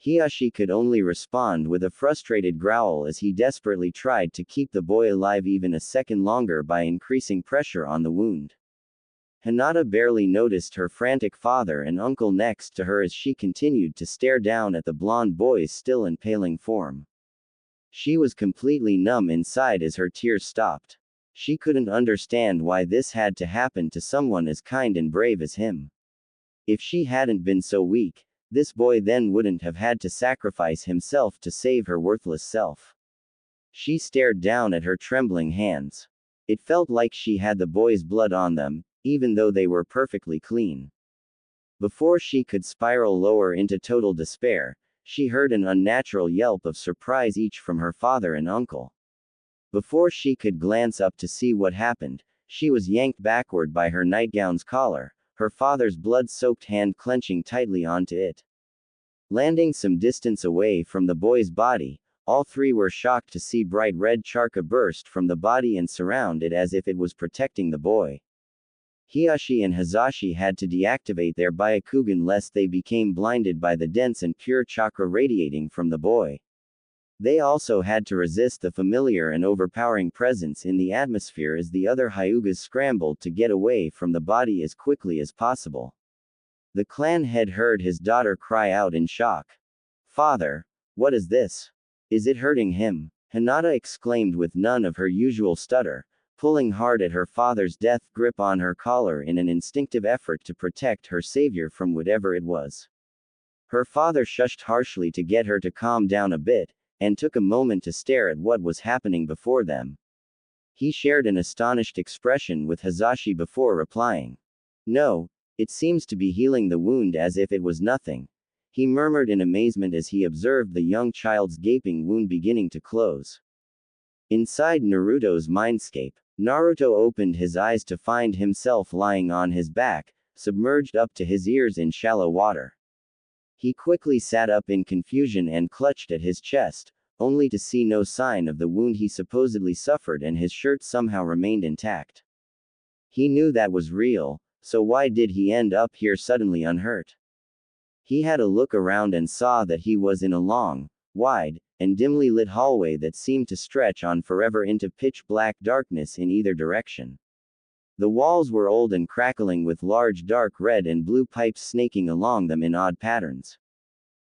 Hiashi could only respond with a frustrated growl as he desperately tried to keep the boy alive even a second longer by increasing pressure on the wound. Hinata barely noticed her frantic father and uncle next to her as she continued to stare down at the blonde boy's still impaling form. She was completely numb inside as her tears stopped. She couldn't understand why this had to happen to someone as kind and brave as him. If she hadn't been so weak, this boy then wouldn't have had to sacrifice himself to save her worthless self. She stared down at her trembling hands. It felt like she had the boy's blood on them, even though they were perfectly clean. Before she could spiral lower into total despair, she heard an unnatural yelp of surprise each from her father and uncle. Before she could glance up to see what happened, she was yanked backward by her nightgown's collar, her father's blood-soaked hand clenching tightly onto it. Landing some distance away from the boy's body, all three were shocked to see bright red charca burst from the body and surround it as if it was protecting the boy. Hiashi and Hazashi had to deactivate their Byakugan lest they became blinded by the dense and pure chakra radiating from the boy. They also had to resist the familiar and overpowering presence in the atmosphere as the other Hyugas scrambled to get away from the body as quickly as possible. The clan head heard his daughter cry out in shock. "Father, what is this? Is it hurting him?" Hinata exclaimed with none of her usual stutter, pulling hard at her father's death grip on her collar in an instinctive effort to protect her savior from whatever it was. Her father shushed harshly to get her to calm down a bit, and took a moment to stare at what was happening before them. He shared an astonished expression with Hazashi before replying. "No, it seems to be healing the wound as if it was nothing," he murmured in amazement as he observed the young child's gaping wound beginning to close. Inside Naruto's mindscape, Naruto opened his eyes to find himself lying on his back, submerged up to his ears in shallow water. He quickly sat up in confusion and clutched at his chest, only to see no sign of the wound he supposedly suffered, and his shirt somehow remained intact. He knew that was real, so why did he end up here suddenly unhurt? He had a look around and saw that he was in a long, wide, and dimly lit hallway that seemed to stretch on forever into pitch-black darkness in either direction. The walls were old and crackling with large dark red and blue pipes snaking along them in odd patterns.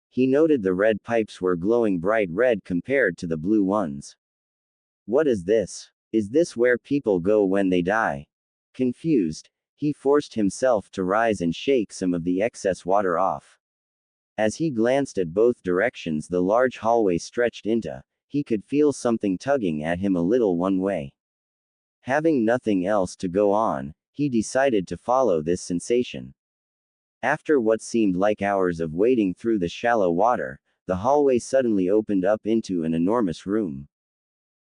He noted the red pipes were glowing bright red compared to the blue ones. What is this? Is this where people go when they die? Confused, he forced himself to rise and shake some of the excess water off. As he glanced at both directions the large hallway stretched into, he could feel something tugging at him a little one way. Having nothing else to go on, he decided to follow this sensation. After what seemed like hours of wading through the shallow water, the hallway suddenly opened up into an enormous room.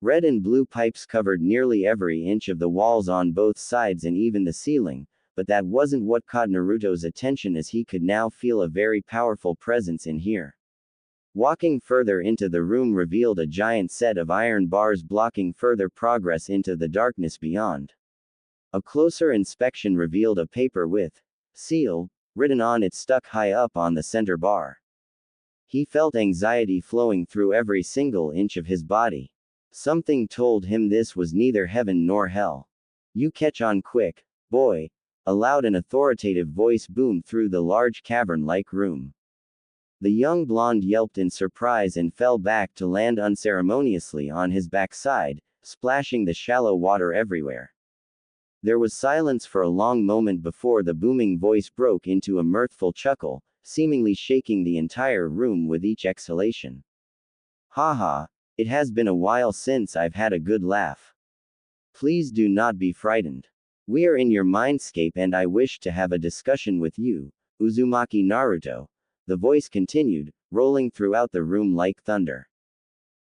Red and blue pipes covered nearly every inch of the walls on both sides and even the ceiling, but that wasn't what caught Naruto's attention, as he could now feel a very powerful presence in here. Walking further into the room revealed a giant set of iron bars blocking further progress into the darkness beyond. A closer inspection revealed a paper with "seal" written on it stuck high up on the center bar. He felt anxiety flowing through every single inch of his body. Something told him this was neither heaven nor hell. "You catch on quick, boy," a loud and authoritative voice boomed through the large cavern-like room. The young blonde yelped in surprise and fell back to land unceremoniously on his backside, splashing the shallow water everywhere. There was silence for a long moment before the booming voice broke into a mirthful chuckle, seemingly shaking the entire room with each exhalation. "Haha, it has been a while since I've had a good laugh. Please do not be frightened. We are in your mindscape and I wish to have a discussion with you, Uzumaki Naruto," the voice continued, rolling throughout the room like thunder.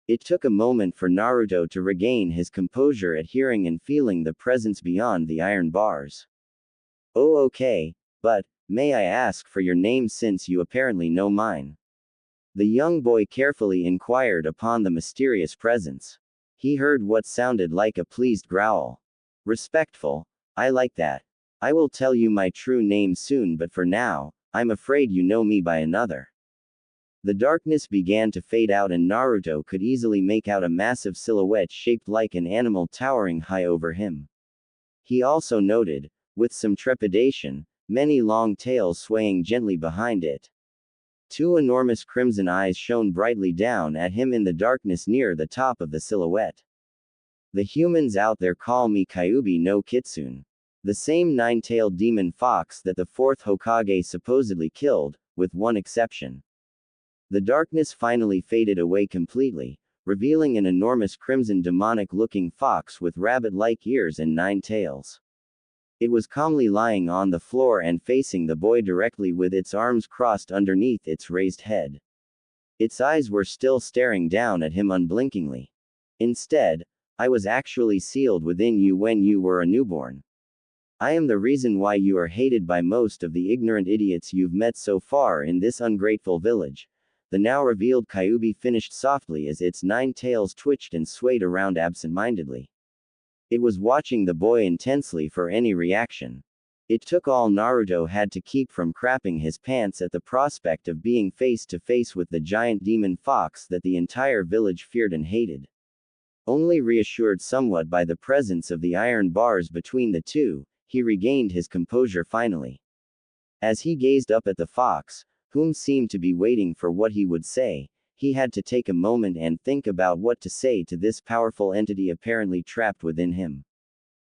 It took a moment for Naruto to regain his composure at hearing and feeling the presence beyond the iron bars. "Oh, okay, but may I ask for your name since you apparently know mine?" The young boy carefully inquired upon the mysterious presence. He heard what sounded like a pleased growl. "Respectful. I like that. I will tell you my true name soon, but for now, I'm afraid you know me by another." The darkness began to fade out and Naruto could easily make out a massive silhouette shaped like an animal towering high over him. He also noted, with some trepidation, many long tails swaying gently behind it. Two enormous crimson eyes shone brightly down at him in the darkness near the top of the silhouette. The humans out there call me Kyuubi no Kitsune. The same nine-tailed demon fox that the fourth Hokage supposedly killed, with one exception. The darkness finally faded away completely, revealing an enormous crimson demonic-looking fox with rabbit-like ears and 9 tails. It was calmly lying on the floor and facing the boy directly with its arms crossed underneath its raised head. Its eyes were still staring down at him unblinkingly. Instead, I was actually sealed within you when you were a newborn. I am the reason why you are hated by most of the ignorant idiots you've met so far in this ungrateful village. The now revealed Kyuubi finished softly as its 9 tails twitched and swayed around absent-mindedly. It was watching the boy intensely for any reaction. It took all Naruto had to keep from crapping his pants at the prospect of being face to face with the giant demon fox that the entire village feared and hated. Only reassured somewhat by the presence of the iron bars between the two, he regained his composure finally. As he gazed up at the fox, whom seemed to be waiting for what he would say, he had to take a moment and think about what to say to this powerful entity apparently trapped within him.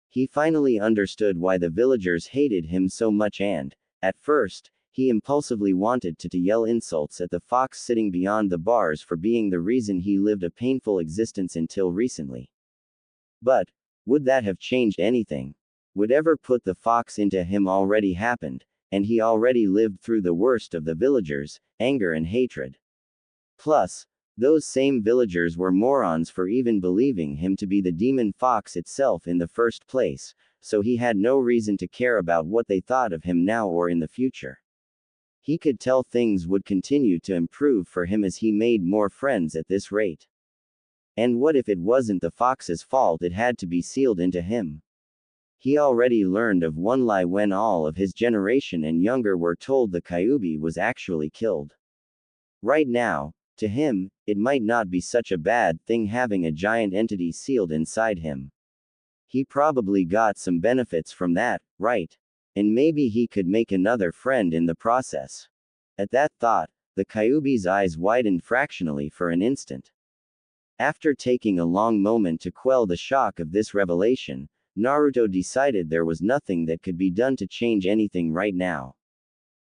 He finally understood why the villagers hated him so much and, at first, he impulsively wanted to yell insults at the fox sitting beyond the bars for being the reason he lived a painful existence until recently. But, would that have changed anything? Whatever put the fox into him already happened, and he already lived through the worst of the villagers, anger and hatred. Plus, those same villagers were morons for even believing him to be the demon fox itself in the first place, so he had no reason to care about what they thought of him now or in the future. He could tell things would continue to improve for him as he made more friends at this rate. And what if it wasn't the fox's fault it had to be sealed into him? He already learned of one lie when all of his generation and younger were told the Kyuubi was actually killed. Right now, to him, it might not be such a bad thing having a giant entity sealed inside him. He probably got some benefits from that, right? And maybe he could make another friend in the process. At that thought, the Kyuubi's eyes widened fractionally for an instant. After taking a long moment to quell the shock of this revelation, Naruto decided there was nothing that could be done to change anything right now.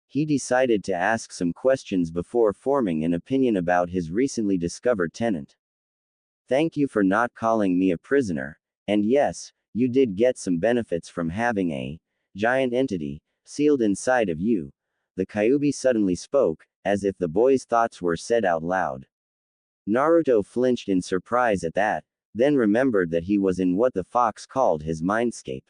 He decided to ask some questions before forming an opinion about his recently discovered tenant. Thank you for not calling me a prisoner, and yes, you did get some benefits from having a giant entity sealed inside of you. The Kyuubi suddenly spoke, as if the boy's thoughts were said out loud. Naruto flinched in surprise at that, then remembered that he was in what the fox called his mindscape.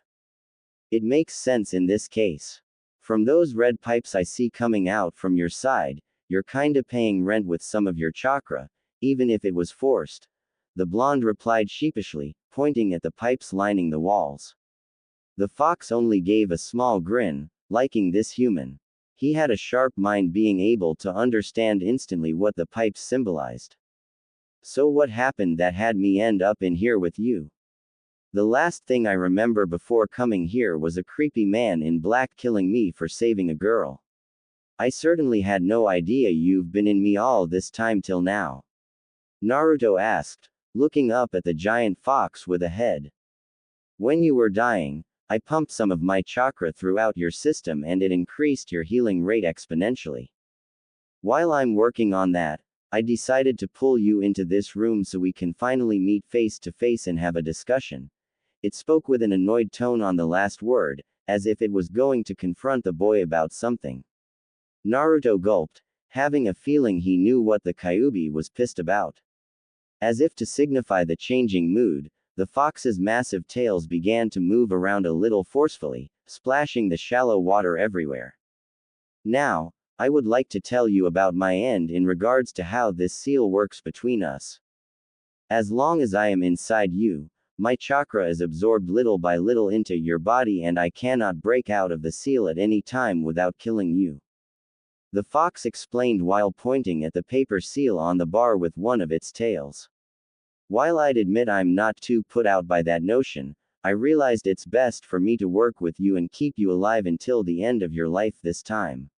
It makes sense in this case. From those red pipes I see coming out from your side, you're kinda paying rent with some of your chakra, even if it was forced. The blonde replied sheepishly, pointing at the pipes lining the walls. The fox only gave a small grin, liking this human. He had a sharp mind being able to understand instantly what the pipes symbolized. So what happened that had me end up in here with you? The last thing I remember before coming here was a creepy man in black killing me for saving a girl. I certainly had no idea you've been in me all this time till now. Naruto asked, looking up at the giant fox with a head. When you were dying, I pumped some of my chakra throughout your system and it increased your healing rate exponentially. While I'm working on that, I decided to pull you into this room so we can finally meet face to face and have a discussion. It spoke with an annoyed tone on the last word, as if it was going to confront the boy about something. Naruto gulped, having a feeling he knew what the Kyuubi was pissed about. As if to signify the changing mood, the fox's massive tails began to move around a little forcefully, splashing the shallow water everywhere. Now, I would like to tell you about my end in regards to how this seal works between us. As long as I am inside you, my chakra is absorbed little by little into your body and I cannot break out of the seal at any time without killing you. The fox explained while pointing at the paper seal on the bar with one of its tails. While I'd admit I'm not too put out by that notion, I realized it's best for me to work with you and keep you alive until the end of your life this time.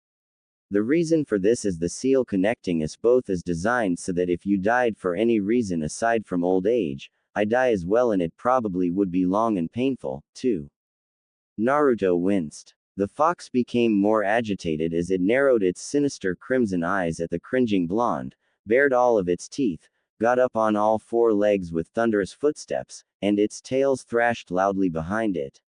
The reason for this is the seal connecting us both is designed so that if you died for any reason aside from old age, I die as well, and it probably would be long and painful, too. Naruto winced. The fox became more agitated as it narrowed its sinister crimson eyes at the cringing blonde, bared all of its teeth, got up on all four legs with thunderous footsteps, and its tails thrashed loudly behind it.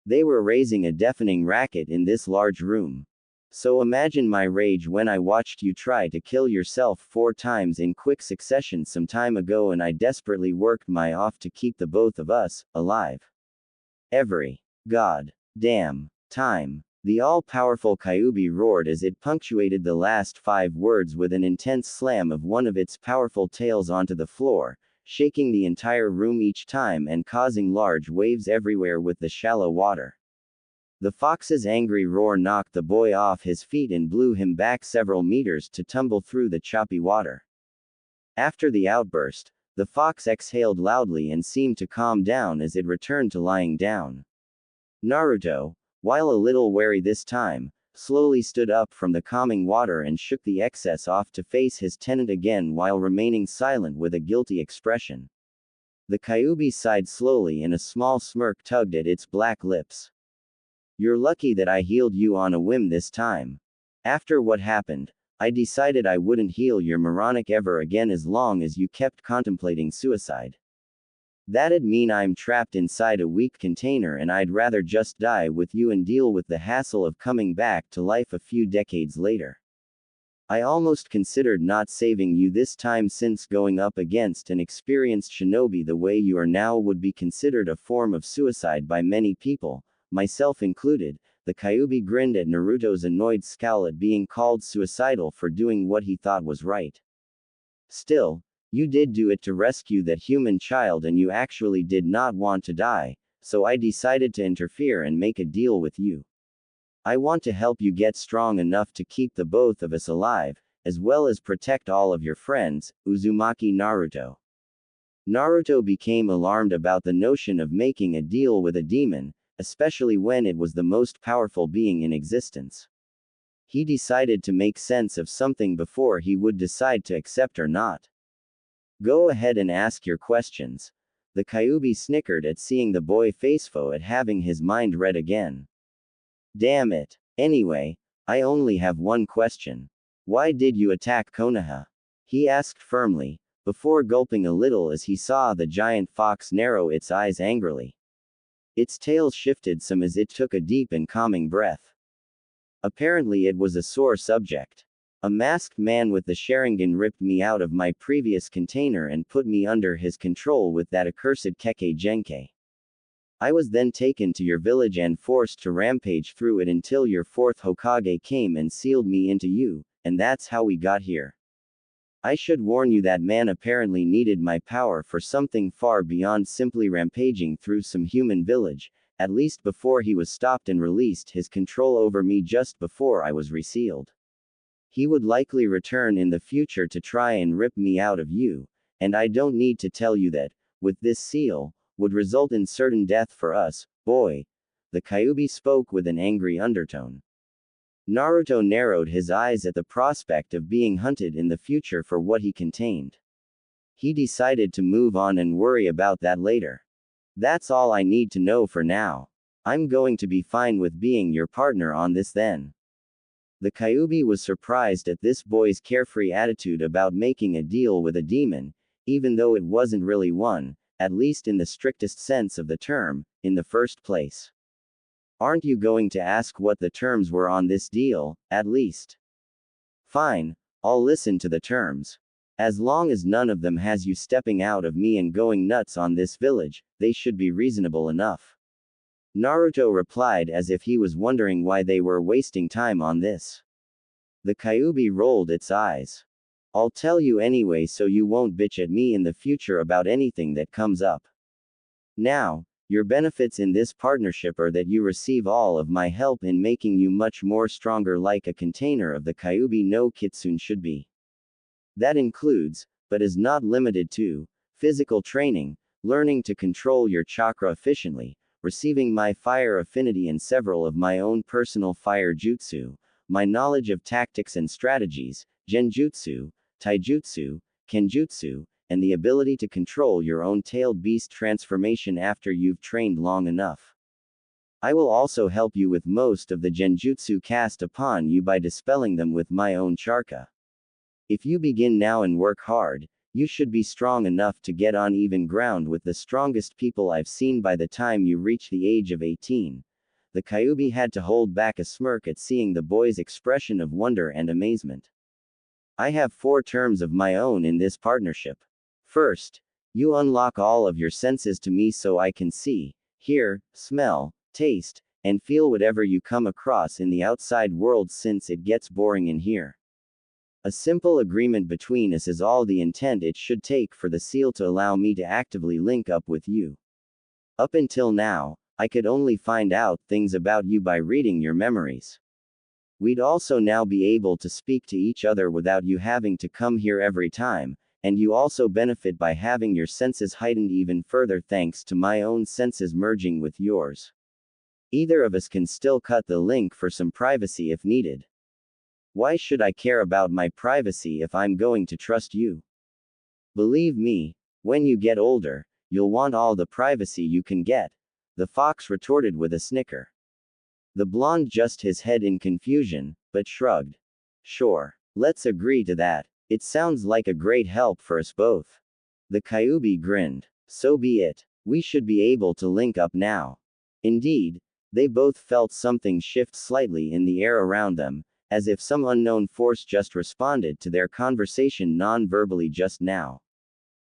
They were raising a deafening racket in this large room. So imagine my rage when I watched you try to kill yourself 4 times in quick succession some time ago, and I desperately worked my off to keep the both of us alive. Every god damn time. The all-powerful Kyuubi roared as it punctuated the last 5 words with an intense slam of one of its powerful tails onto the floor, shaking the entire room each time and causing large waves everywhere with the shallow water. The fox's angry roar knocked the boy off his feet and blew him back several meters to tumble through the choppy water. After the outburst, the fox exhaled loudly and seemed to calm down as it returned to lying down. Naruto, while a little wary this time, slowly stood up from the calming water and shook the excess off to face his tenant again while remaining silent with a guilty expression. The Kyuubi sighed slowly and a small smirk tugged at its black lips. You're lucky that I healed you on a whim this time. After what happened, I decided I wouldn't heal your moronic ever again as long as you kept contemplating suicide. That'd mean I'm trapped inside a weak container, and I'd rather just die with you and deal with the hassle of coming back to life a few decades later. I almost considered not saving you this time, since going up against an experienced shinobi the way you are now would be considered a form of suicide by many people, myself included. The Kyuubi grinned at Naruto's annoyed scowl at being called suicidal for doing what he thought was right. Still, you did do it to rescue that human child, and you actually did not want to die, so I decided to interfere and make a deal with you. I want to help you get strong enough to keep the both of us alive, as well as protect all of your friends. Uzumaki Naruto. Naruto became alarmed about the notion of making a deal with a demon, especially when it was the most powerful being in existence. He decided to make sense of something before he would decide to accept or not. Go ahead and ask your questions. The Kyuubi snickered at seeing the boy faceful at having his mind read again. Damn it. Anyway, I only have one question. Why did you attack Konoha? He asked firmly, before gulping a little as he saw the giant fox narrow its eyes angrily. Its tail shifted some as it took a deep and calming breath. Apparently it was a sore subject. A masked man with the Sharingan ripped me out of my previous container and put me under his control with that accursed Kekkei Genkai. I was then taken to your village and forced to rampage through it until your 4th Hokage came and sealed me into you, and that's how we got here. I should warn you that man apparently needed my power for something far beyond simply rampaging through some human village, at least before he was stopped and released his control over me just before I was resealed. He would likely return in the future to try and rip me out of you, and I don't need to tell you that, with this seal, would result in certain death for us, boy. The Kyuubi spoke with an angry undertone. Naruto narrowed his eyes at the prospect of being hunted in the future for what he contained. He decided to move on and worry about that later. That's all I need to know for now. I'm going to be fine with being your partner on this then. The Kyuubi was surprised at this boy's carefree attitude about making a deal with a demon, even though it wasn't really one, at least in the strictest sense of the term, in the first place. Aren't you going to ask what the terms were on this deal, at least? Fine, I'll listen to the terms. As long as none of them has you stepping out of me and going nuts on this village, they should be reasonable enough. Naruto replied as if he was wondering why they were wasting time on this. The Kyuubi rolled its eyes. I'll tell you anyway so you won't bitch at me in the future about anything that comes up. Now, your benefits in this partnership are that you receive all of my help in making you much more stronger, like a container of the Kyuubi no Kitsune should be. That includes, but is not limited to, physical training, learning to control your chakra efficiently, receiving my fire affinity and several of my own personal fire jutsu, my knowledge of tactics and strategies, genjutsu, taijutsu, kenjutsu, and the ability to control your own tailed beast transformation after you've trained long enough. I will also help you with most of the genjutsu cast upon you by dispelling them with my own charka. If you begin now and work hard, you should be strong enough to get on even ground with the strongest people I've seen by the time you reach the age of 18. The Kyuubi had to hold back a smirk at seeing the boy's expression of wonder and amazement. I have 4 terms of my own in this partnership. First, you unlock all of your senses to me so I can see, hear, smell, taste, and feel whatever you come across in the outside world since it gets boring in here. A simple agreement between us is all the intent it should take for the seal to allow me to actively link up with you. Up until now, I could only find out things about you by reading your memories. We'd also now be able to speak to each other without you having to come here every time, and you also benefit by having your senses heightened even further thanks to my own senses merging with yours. Either of us can still cut the link for some privacy if needed. Why should I care about my privacy if I'm going to trust you? Believe me, when you get older, you'll want all the privacy you can get, the fox retorted with a snicker. The blonde just his head in confusion, but shrugged. Sure. Let's agree to that. It sounds like a great help for us both. The Kyuubi grinned. So be it. We should be able to link up now. Indeed, they both felt something shift slightly in the air around them, as if some unknown force just responded to their conversation non-verbally just now.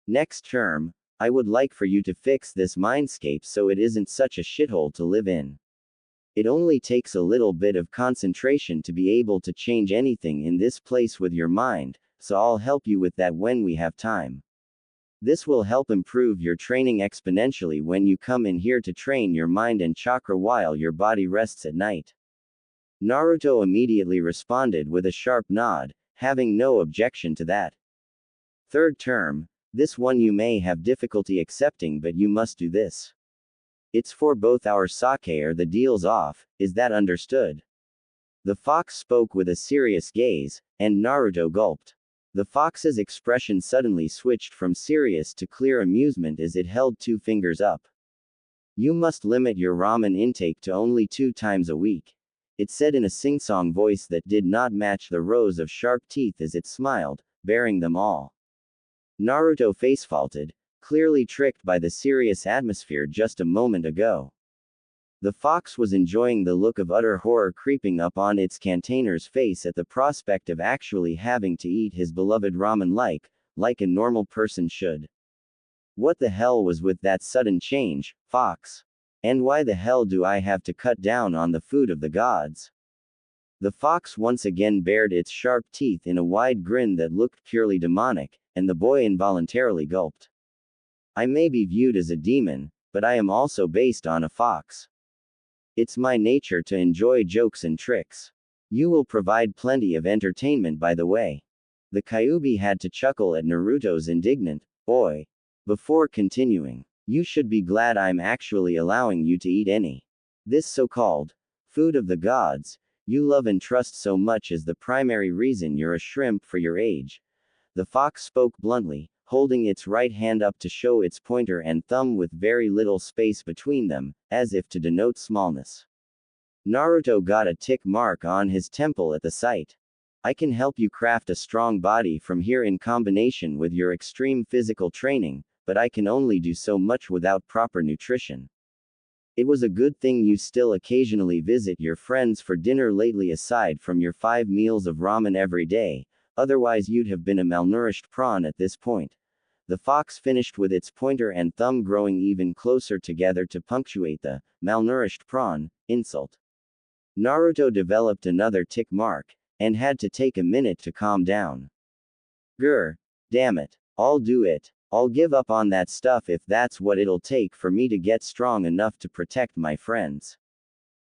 Next term, I would like for you to fix this mindscape so it isn't such a shithole to live in. It only takes a little bit of concentration to be able to change anything in this place with your mind, so I'll help you with that when we have time. This will help improve your training exponentially when you come in here to train your mind and chakra while your body rests at night. Naruto immediately responded with a sharp nod, having no objection to that. Third term, this one you may have difficulty accepting, but you must do this. It's for both our sake or the deal's off, is that understood? The fox spoke with a serious gaze, and Naruto gulped. The fox's expression suddenly switched from serious to clear amusement as it held 2 fingers up. You must limit your ramen intake to only 2 times a week, it said in a sing-song voice that did not match the rows of sharp teeth as it smiled, baring them all. Naruto face-faulted, clearly tricked by the serious atmosphere just a moment ago. The fox was enjoying the look of utter horror creeping up on its container's face at the prospect of actually having to eat his beloved ramen like a normal person should. What the hell was with that sudden change, fox? And why the hell do I have to cut down on the food of the gods? The fox once again bared its sharp teeth in a wide grin that looked purely demonic, and the boy involuntarily gulped. I may be viewed as a demon, but I am also based on a fox. It's my nature to enjoy jokes and tricks. You will provide plenty of entertainment by the way. The Kyuubi had to chuckle at Naruto's indignant, "Oi." Before continuing, you should be glad I'm actually allowing you to eat any. This so-called food of the gods you love and trust so much is the primary reason you're a shrimp for your age. The fox spoke bluntly, holding its right hand up to show its pointer and thumb with very little space between them, as if to denote smallness. Naruto got a tick mark on his temple at the sight. I can help you craft a strong body from here in combination with your extreme physical training, but I can only do so much without proper nutrition. It was a good thing you still occasionally visit your friends for dinner lately aside from your 5 meals of ramen every day, otherwise you'd have been a malnourished prawn at this point. The fox finished with its pointer and thumb growing even closer together to punctuate the malnourished prawn insult. Naruto developed another tick mark, and had to take a minute to calm down. Grr. Damn it. I'll do it. I'll give up on that stuff if that's what it'll take for me to get strong enough to protect my friends.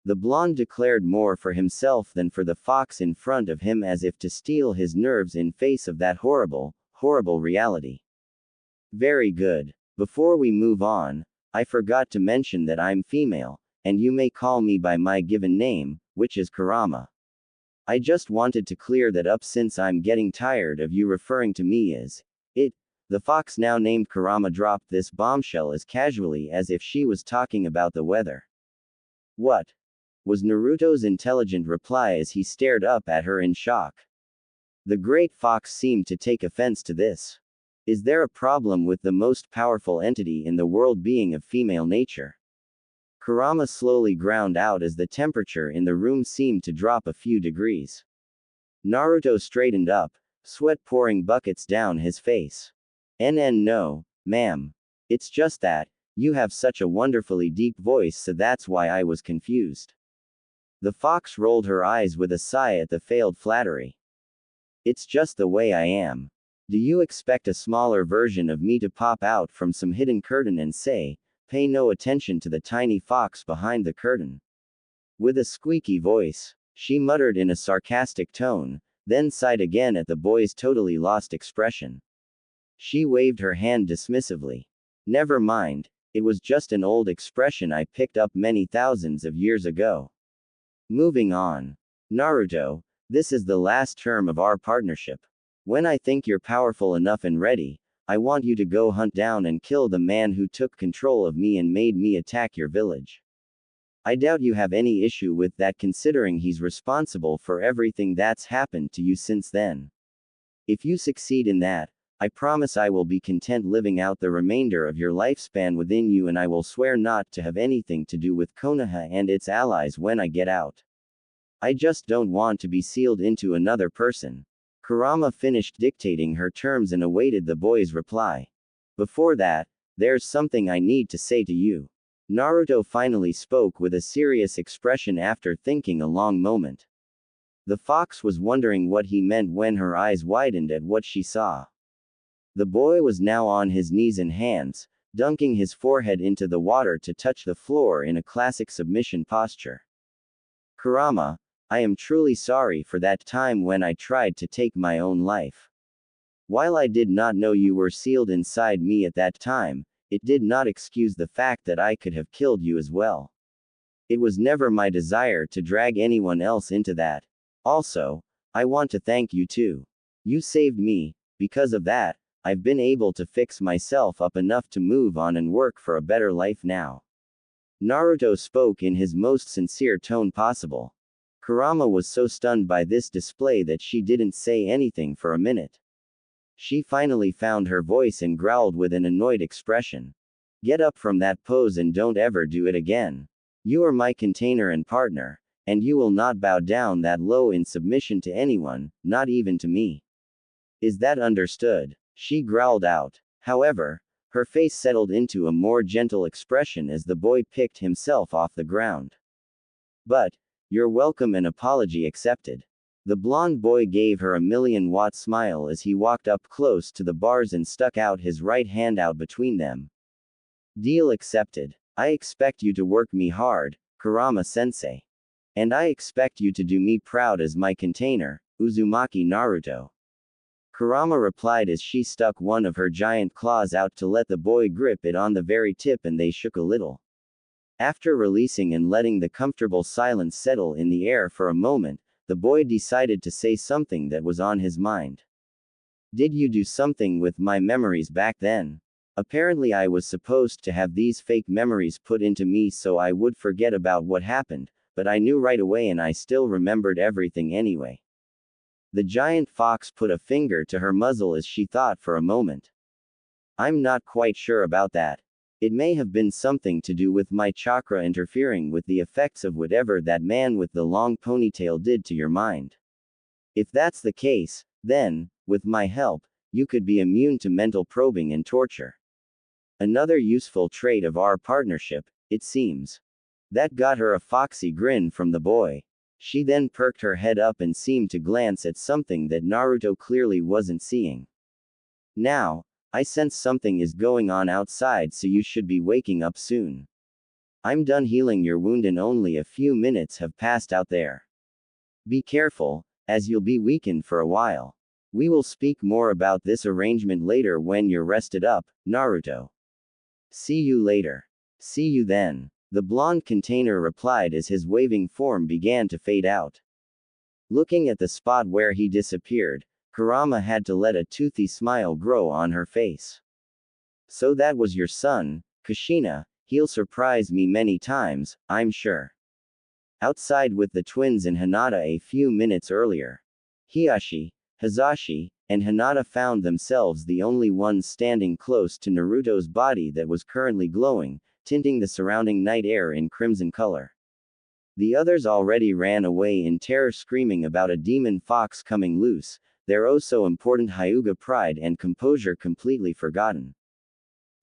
The blonde declared more for himself than for the fox in front of him as if to steel his nerves in face of that horrible, horrible reality. Very good. Before we move on, I forgot to mention that I'm female, and you may call me by my given name, which is Kurama. I just wanted to clear that up since I'm getting tired of you referring to me as it. The fox now named Kurama dropped this bombshell as casually as if she was talking about the weather. What? Was Naruto's intelligent reply as he stared up at her in shock. The great fox seemed to take offense to this. Is there a problem with the most powerful entity in the world being of female nature? Kurama slowly ground out as the temperature in the room seemed to drop a few degrees. Naruto straightened up, sweat pouring buckets down his face. No, ma'am. It's just that, you have such a wonderfully deep voice, so that's why I was confused. The fox rolled her eyes with a sigh at the failed flattery. It's just the way I am. Do you expect a smaller version of me to pop out from some hidden curtain and say, "Pay no attention to the tiny fox behind the curtain"? With a squeaky voice, she muttered in a sarcastic tone, then sighed again at the boy's totally lost expression. She waved her hand dismissively. Never mind, it was just an old expression I picked up many thousands of years ago. Moving on. Naruto, this is the last term of our partnership. When I think you're powerful enough and ready, I want you to go hunt down and kill the man who took control of me and made me attack your village. I doubt you have any issue with that considering he's responsible for everything that's happened to you since then. If you succeed in that, I promise I will be content living out the remainder of your lifespan within you, and I will swear not to have anything to do with Konoha and its allies when I get out. I just don't want to be sealed into another person. Kurama finished dictating her terms and awaited the boy's reply. Before that, there's something I need to say to you. Naruto finally spoke with a serious expression after thinking a long moment. The fox was wondering what he meant when her eyes widened at what she saw. The boy was now on his knees and hands, dunking his forehead into the water to touch the floor in a classic submission posture. Kurama, I am truly sorry for that time when I tried to take my own life. While I did not know you were sealed inside me at that time, it did not excuse the fact that I could have killed you as well. It was never my desire to drag anyone else into that. Also, I want to thank you too. You saved me. Because of that, I've been able to fix myself up enough to move on and work for a better life now. Naruto spoke in his most sincere tone possible. Kurama was so stunned by this display that she didn't say anything for a minute. She finally found her voice and growled with an annoyed expression. Get up from that pose and don't ever do it again. You are my container and partner, and you will not bow down that low in submission to anyone, not even to me. Is that understood? She growled out. However, her face settled into a more gentle expression as the boy picked himself off the ground. But, you're welcome and apology accepted. The blonde boy gave her a million-watt smile as he walked up close to the bars and stuck out his right hand out between them. Deal accepted. I expect you to work me hard, Kurama-sensei. And I expect you to do me proud as my container, Uzumaki Naruto. Kurama replied as she stuck one of her giant claws out to let the boy grip it on the very tip, and they shook a little. After releasing and letting the comfortable silence settle in the air for a moment, the boy decided to say something that was on his mind. Did you do something with my memories back then? Apparently I was supposed to have these fake memories put into me so I would forget about what happened, but I knew right away and I still remembered everything anyway. The giant fox put a finger to her muzzle as she thought for a moment. I'm not quite sure about that. It may have been something to do with my chakra interfering with the effects of whatever that man with the long ponytail did to your mind. If that's the case, then, with my help, you could be immune to mental probing and torture. Another useful trait of our partnership, it seems. That got her a foxy grin from the boy. She then perked her head up and seemed to glance at something that Naruto clearly wasn't seeing. Now, I sense something is going on outside, so you should be waking up soon. I'm done healing your wound and only a few minutes have passed out there. Be careful, as you'll be weakened for a while. We will speak more about this arrangement later when you're rested up, Naruto. See you later. See you then. The blonde container replied as his waving form began to fade out. Looking at the spot where he disappeared, Kurama had to let a toothy smile grow on her face. So that was your son, Kushina. He'll surprise me many times, I'm sure. Outside with the twins and Hinata a few minutes earlier. Hiyashi, Hizashi, and Hinata found themselves the only ones standing close to Naruto's body that was currently glowing, tinting the surrounding night air in crimson color. The others already ran away in terror, screaming about a demon fox coming loose, their oh so important Hyuga pride and composure completely forgotten.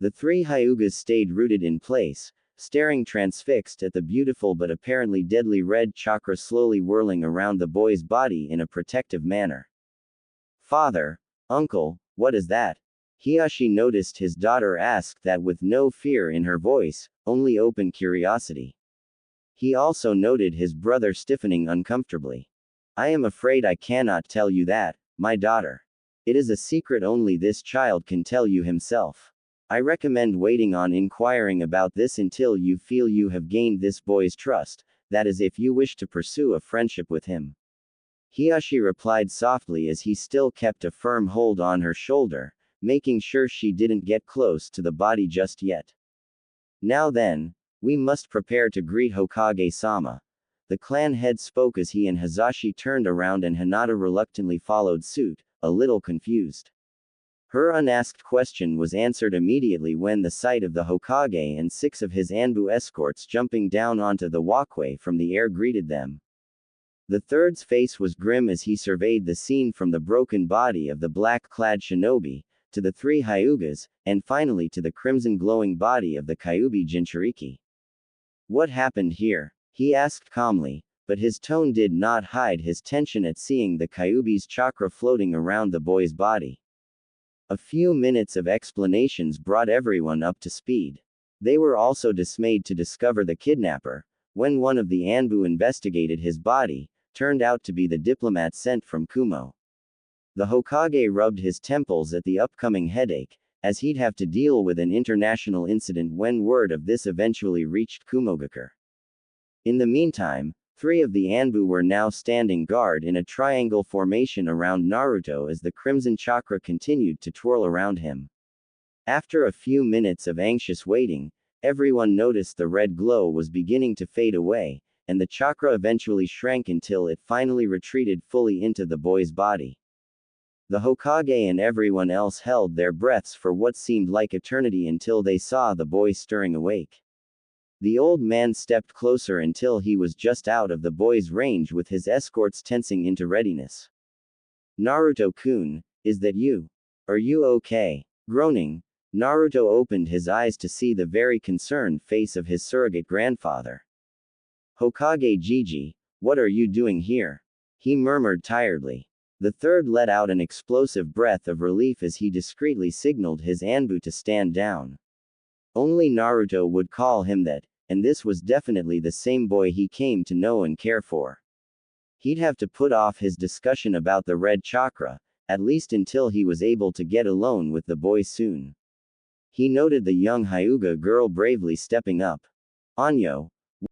The three Hyugas stayed rooted in place, staring transfixed at the beautiful but apparently deadly red chakra slowly whirling around the boy's body in a protective manner. Father, uncle, what is that? Hiyashi noticed his daughter asked that with no fear in her voice, only open curiosity. He also noted his brother stiffening uncomfortably. I am afraid I cannot tell you that, my daughter. It is a secret only this child can tell you himself. I recommend waiting on inquiring about this until you feel you have gained this boy's trust, that is if you wish to pursue a friendship with him. Hiyashi replied softly as he still kept a firm hold on her shoulder, making sure she didn't get close to the body just yet. Now then, we must prepare to greet Hokage-sama. The clan head spoke as he and Hizashi turned around and Hinata reluctantly followed suit, a little confused. Her unasked question was answered immediately when the sight of the Hokage and 6 of his Anbu escorts jumping down onto the walkway from the air greeted them. The third's face was grim as he surveyed the scene, from the broken body of the black-clad shinobi, to the 3 Hyugas, and finally to the crimson-glowing body of the Kyuubi Jinchuriki. What happened here? He asked calmly, but his tone did not hide his tension at seeing the Kyuubi's chakra floating around the boy's body. A few minutes of explanations brought everyone up to speed. They were also dismayed to discover the kidnapper, when one of the Anbu investigated his body, turned out to be the diplomat sent from Kumo. The Hokage rubbed his temples at the upcoming headache, as he'd have to deal with an international incident when word of this eventually reached Kumogakure. In the meantime, 3 of the Anbu were now standing guard in a triangle formation around Naruto as the crimson chakra continued to twirl around him. After a few minutes of anxious waiting, everyone noticed the red glow was beginning to fade away, and the chakra eventually shrank until it finally retreated fully into the boy's body. The Hokage and everyone else held their breaths for what seemed like eternity until they saw the boy stirring awake. The old man stepped closer until he was just out of the boy's range, with his escorts tensing into readiness. Naruto-kun, is that you? Are you okay? Groaning, Naruto opened his eyes to see the very concerned face of his surrogate grandfather. Hokage Jiji, what are you doing here? He murmured tiredly. The third let out an explosive breath of relief as he discreetly signaled his Anbu to stand down. Only Naruto would call him that, and this was definitely the same boy he came to know and care for. He'd have to put off his discussion about the red chakra, at least until he was able to get alone with the boy soon. He noted the young Hyuga girl bravely stepping up. Anyo,